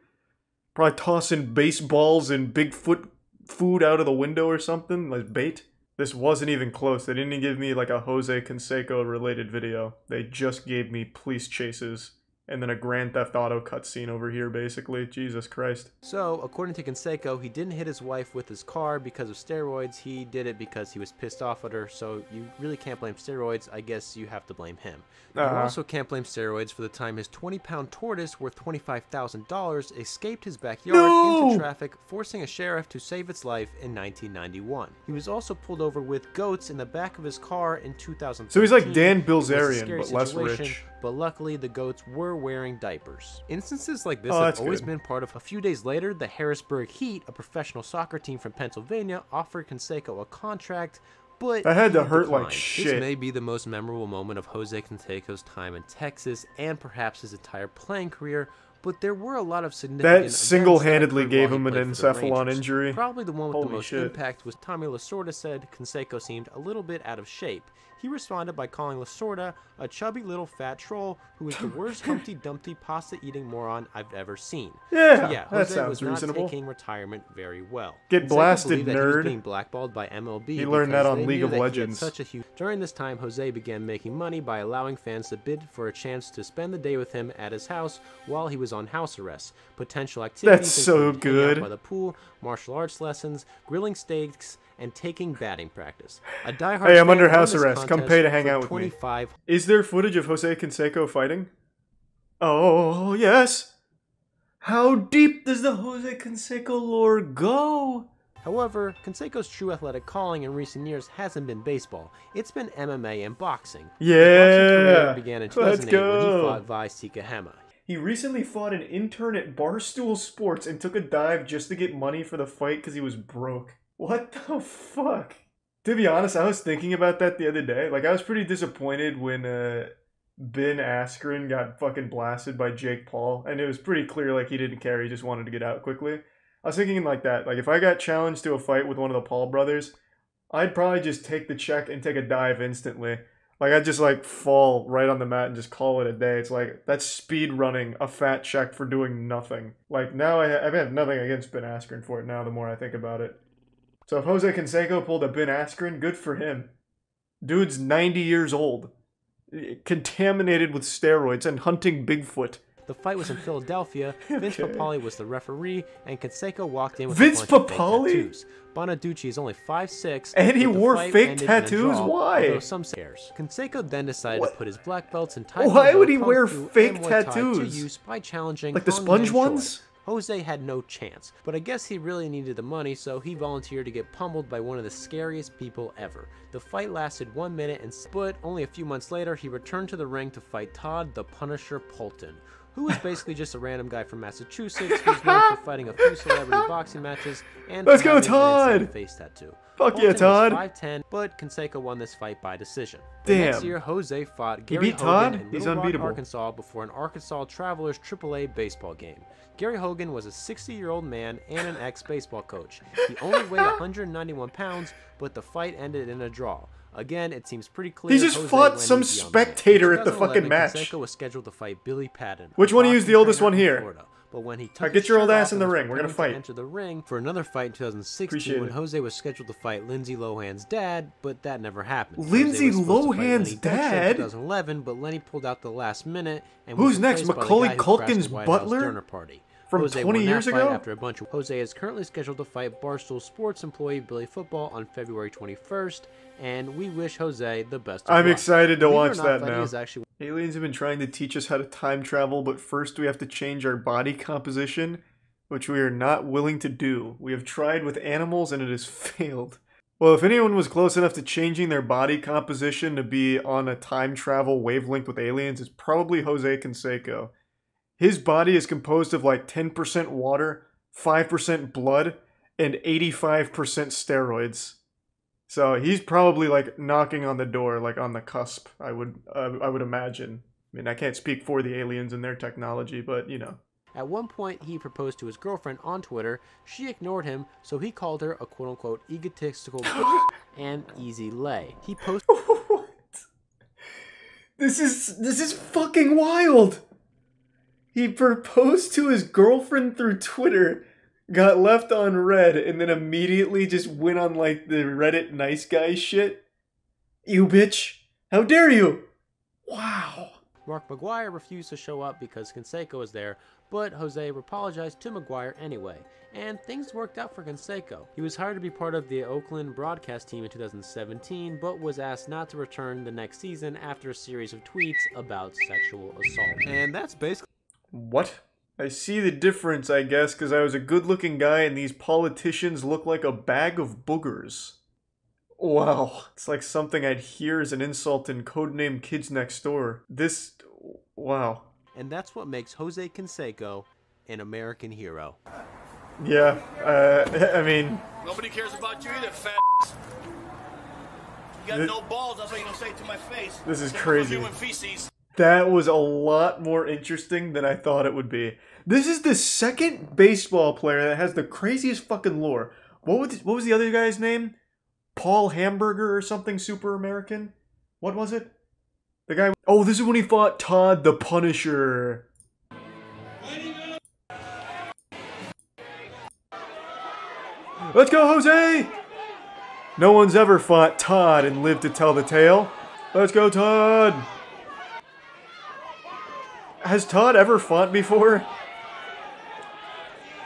Speaker 1: Probably tossing baseballs and Bigfoot food out of the window or something, like bait. This wasn't even close. They didn't even give me like a Jose Canseco related video. They just gave me police chases. And then a Grand Theft Auto cutscene over here, basically. Jesus Christ.
Speaker 14: So, according to Canseco, he didn't hit his wife with his car because of steroids. He did it because he was pissed off at her. So, you really can't blame steroids. I guess you have to blame him. You also can't blame steroids for the time his 20-pound tortoise worth $25,000 escaped his backyard into traffic, forcing a sheriff to save its life in 1991. He was also pulled over with goats in the back of his car in 2013.
Speaker 1: So he's like Dan Bilzerian, but less rich.
Speaker 14: But luckily, the goats were wearing diapers. Instances like this have always been part of. A few days later, the Harrisburg Heat, a professional soccer team from Pennsylvania, offered Canseco a contract, but
Speaker 1: that had to hurt
Speaker 14: declined.
Speaker 1: like shit.
Speaker 14: This may be the most memorable moment of Jose Canseco's time in Texas, and perhaps his entire playing career, but there were a lot of significant
Speaker 1: that single-handedly
Speaker 14: events that
Speaker 1: gave him an encephalon injury.
Speaker 14: Probably the one with
Speaker 1: Holy
Speaker 14: the most
Speaker 1: shit.
Speaker 14: impact was Tommy Lasorda said Canseco seemed a little bit out of shape. He responded by calling Lasorda a chubby little fat troll who is the worst Humpty Dumpty pasta-eating moron I've ever seen.
Speaker 1: Yeah,
Speaker 14: so yeah,
Speaker 1: that
Speaker 14: Jose
Speaker 1: sounds
Speaker 14: was not
Speaker 1: reasonable.
Speaker 14: taking retirement very well.
Speaker 1: Get
Speaker 14: Canseco
Speaker 1: blasted,
Speaker 14: believed that he was
Speaker 1: nerd.
Speaker 14: being blackballed by MLB.
Speaker 1: He learned that
Speaker 14: because
Speaker 1: on
Speaker 14: they
Speaker 1: League
Speaker 14: knew
Speaker 1: of
Speaker 14: that he had
Speaker 1: Legends.
Speaker 14: such a huge... During this time, Jose began making money by allowing fans to bid for a chance to spend the day with him at his house while he was on house arrest. Potential activities
Speaker 1: That's so
Speaker 14: included hanging out
Speaker 1: good.
Speaker 14: by the pool, martial arts lessons, grilling steaks, and taking batting practice. A diehard
Speaker 1: Hey, I'm
Speaker 14: fan
Speaker 1: under
Speaker 14: won
Speaker 1: house
Speaker 14: this
Speaker 1: arrest. Come
Speaker 14: contest
Speaker 1: pay to hang
Speaker 14: for
Speaker 1: out with
Speaker 14: 25
Speaker 1: me. Is there footage of Jose Canseco fighting? Oh, yes. How deep does the Jose Canseco lore go?
Speaker 14: However, Canseco's true athletic calling in recent years hasn't been baseball. It's been MMA and boxing.
Speaker 1: Yeah,
Speaker 14: His boxing career began in
Speaker 1: let's
Speaker 14: 2008
Speaker 1: go.
Speaker 14: when he fought Vi Sikahema.
Speaker 1: He recently fought an intern at Barstool Sports and took a dive just to get money for the fight because he was broke. What the fuck? To be honest, I was thinking about that the other day. Like, I was pretty disappointed when Ben Askren got fucking blasted by Jake Paul. And it was pretty clear, like, he didn't care. He just wanted to get out quickly. I was thinking like that. Like, if I got challenged to a fight with one of the Paul brothers, I'd probably just take the check and take a dive instantly. Like, I'd just, like, fall right on the mat and just call it a day. It's like, that's speed running a fat check for doing nothing. Like, now I have nothing against Ben Askren for it now, the more I think about it. So if Jose Canseco pulled a Ben Askren, good for him. Dude's 90 years old. Contaminated with steroids and hunting Bigfoot.
Speaker 14: The fight was in Philadelphia. Vince Papale was the referee, and Canseco walked in with
Speaker 1: Vince
Speaker 14: a bunch of fake
Speaker 1: Papale?
Speaker 14: tattoos. Bonaducci is only 5'6",
Speaker 1: And he
Speaker 14: but the
Speaker 1: wore
Speaker 14: fight
Speaker 1: fake
Speaker 14: ended in a
Speaker 1: tattoos?
Speaker 14: draw,
Speaker 1: Why?
Speaker 14: although some scares. Canseco then decided to put his black belts in Taekwondo,
Speaker 1: Why would he
Speaker 14: Kung
Speaker 1: wear
Speaker 14: Fu,
Speaker 1: fake
Speaker 14: and Muay Thai to
Speaker 1: tattoos?
Speaker 14: use by challenging
Speaker 1: Like the
Speaker 14: Hong
Speaker 1: sponge
Speaker 14: Yan Choi.
Speaker 1: ones?
Speaker 14: Jose had no chance, but I guess he really needed the money, so he volunteered to get pummeled by one of the scariest people ever. The fight lasted 1 minute, but only a few months later, he returned to the ring to fight Todd the Punisher Polton, who was basically just a random guy from Massachusetts who's known for fighting a few celebrity boxing matches and
Speaker 1: Let's go,
Speaker 14: having an
Speaker 1: Todd!
Speaker 14: insane face tattoo.
Speaker 1: Fuck
Speaker 14: Polton
Speaker 1: yeah, Todd!
Speaker 14: was 5'10", but Canseco won this fight by decision. The
Speaker 1: Damn.
Speaker 14: next year, Jose fought
Speaker 1: He
Speaker 14: Gary
Speaker 1: beat
Speaker 14: Hogan
Speaker 1: Todd?
Speaker 14: in
Speaker 1: He's
Speaker 14: Little Rock,
Speaker 1: unbeatable.
Speaker 14: Arkansas before an Arkansas Travelers AAA baseball game. Gary Hogan was a 60-year-old man and an ex-baseball coach. He only weighed 191 pounds, but the fight ended in a draw. Again, it seems pretty clear
Speaker 1: He just
Speaker 14: Jose
Speaker 1: fought
Speaker 14: went
Speaker 1: some
Speaker 14: easy on
Speaker 1: spectator
Speaker 14: him.
Speaker 1: at the
Speaker 14: 2011,
Speaker 1: fucking match.
Speaker 14: Canseco was scheduled to fight Billy Patton.
Speaker 1: Which one of you is the oldest one here?
Speaker 14: Florida. But when he took
Speaker 1: Alright, get
Speaker 14: his
Speaker 1: your old
Speaker 14: shirt
Speaker 1: ass
Speaker 14: off
Speaker 1: in the
Speaker 14: and was
Speaker 1: ring. We're gonna
Speaker 14: preparing to
Speaker 1: fight.
Speaker 14: enter the ring for another fight in 2016
Speaker 1: Appreciate
Speaker 14: when
Speaker 1: it.
Speaker 14: Jose was scheduled to fight Lindsay Lohan's dad, but that never happened.
Speaker 1: Lindsay
Speaker 14: Jose was supposed to fight
Speaker 1: Lohan's
Speaker 14: Lenny Dykstra in
Speaker 1: dad?
Speaker 14: 2011, but Lenny pulled out the last minute and
Speaker 1: Who's
Speaker 14: was
Speaker 1: next?
Speaker 14: replaced by the
Speaker 1: Macaulay
Speaker 14: guy who crashed
Speaker 1: Culkin's
Speaker 14: the White House
Speaker 1: butler?
Speaker 14: dinner party.
Speaker 1: From
Speaker 14: Jose
Speaker 1: 20
Speaker 14: won
Speaker 1: years
Speaker 14: that fight
Speaker 1: ago?
Speaker 14: after a bunch of Jose is currently scheduled to fight Barstool Sports employee Billy Football on February 21st, and we wish Jose the best of
Speaker 1: I'm
Speaker 14: luck.
Speaker 1: excited to
Speaker 14: Believe it or
Speaker 1: watch
Speaker 14: not,
Speaker 1: that
Speaker 14: fighting
Speaker 1: now.
Speaker 14: is actually
Speaker 1: Aliens have been trying to teach us how to time travel, but first we have to change our body composition, which we are not willing to do. We have tried with animals and it has failed. Well, if anyone was close enough to changing their body composition to be on a time travel wavelength with aliens, it's probably Jose Canseco. His body is composed of like 10% water, 5% blood, and 85% steroids. So he's probably like knocking on the door, like on the cusp, I would imagine. I mean, I can't speak for the aliens and their technology, but you know.
Speaker 14: At one point, he proposed to his girlfriend on Twitter. She ignored him, so he called her a quote-unquote egotistical and easy lay. He posted...
Speaker 1: What? This is fucking wild! He proposed to his girlfriend through Twitter, got left on red, and then immediately just went on like the Reddit nice guy shit. You bitch! How dare you! Wow.
Speaker 14: Mark McGuire refused to show up because Canseco was there, but Jose apologized to McGuire anyway, and things worked out for Canseco. He was hired to be part of the Oakland broadcast team in 2017, but was asked not to return the next season after a series of tweets about sexual assault. And that's basically...
Speaker 1: What? I see the difference, I guess, because I was a good-looking guy and these politicians look like a bag of boogers. Wow. It's like something I'd hear as an insult in Codename Kids Next Door. This... wow.
Speaker 14: And that's what makes Jose Canseco an American hero.
Speaker 1: Yeah, I mean...
Speaker 15: Nobody cares about you either, fat ass. You got no balls, that's what you're gonna say to my face.
Speaker 1: This is crazy.
Speaker 15: Human feces.
Speaker 1: That was a lot more interesting than I thought it would be. This is the second baseball player that has the craziest fucking lore. What was the other guy's name? Paul Hamburger or something super American? What was it? The guy... Oh, this is when he fought Todd the Punisher. Let's go, Jose! No one's ever fought Todd and lived to tell the tale. Let's go, Todd! Has Todd ever fought before?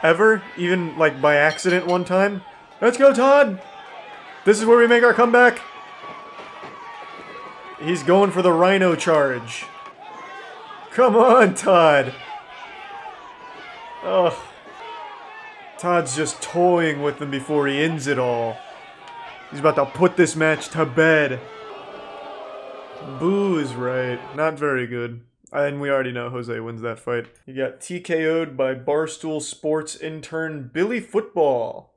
Speaker 1: Ever? Even, like, by accident one time? Let's go, Todd! This is where we make our comeback. He's going for the rhino charge. Come on, Todd! Ugh. Todd's just toying with him before he ends it all. He's about to put this match to bed. Boo is right. Not very good. And we already know Jose wins that fight. He got TKO'd by Barstool Sports intern Billy Football.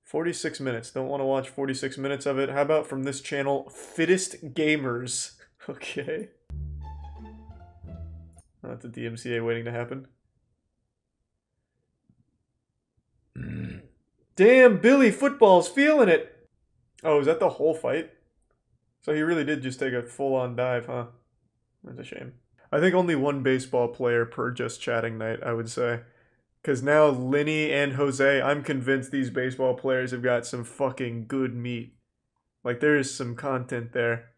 Speaker 1: 46 minutes. Don't want to watch 46 minutes of it. How about from this channel, Fittest Gamers? Okay. Not the DMCA waiting to happen. Damn, Billy Football's feeling it! Oh, is that the whole fight? So he really did just take a full-on dive, huh? That's a shame. I think only one baseball player per Just Chatting night, I would say. Because now Lenny and Jose, I'm convinced these baseball players have got some fucking good meat. Like, there is some content there.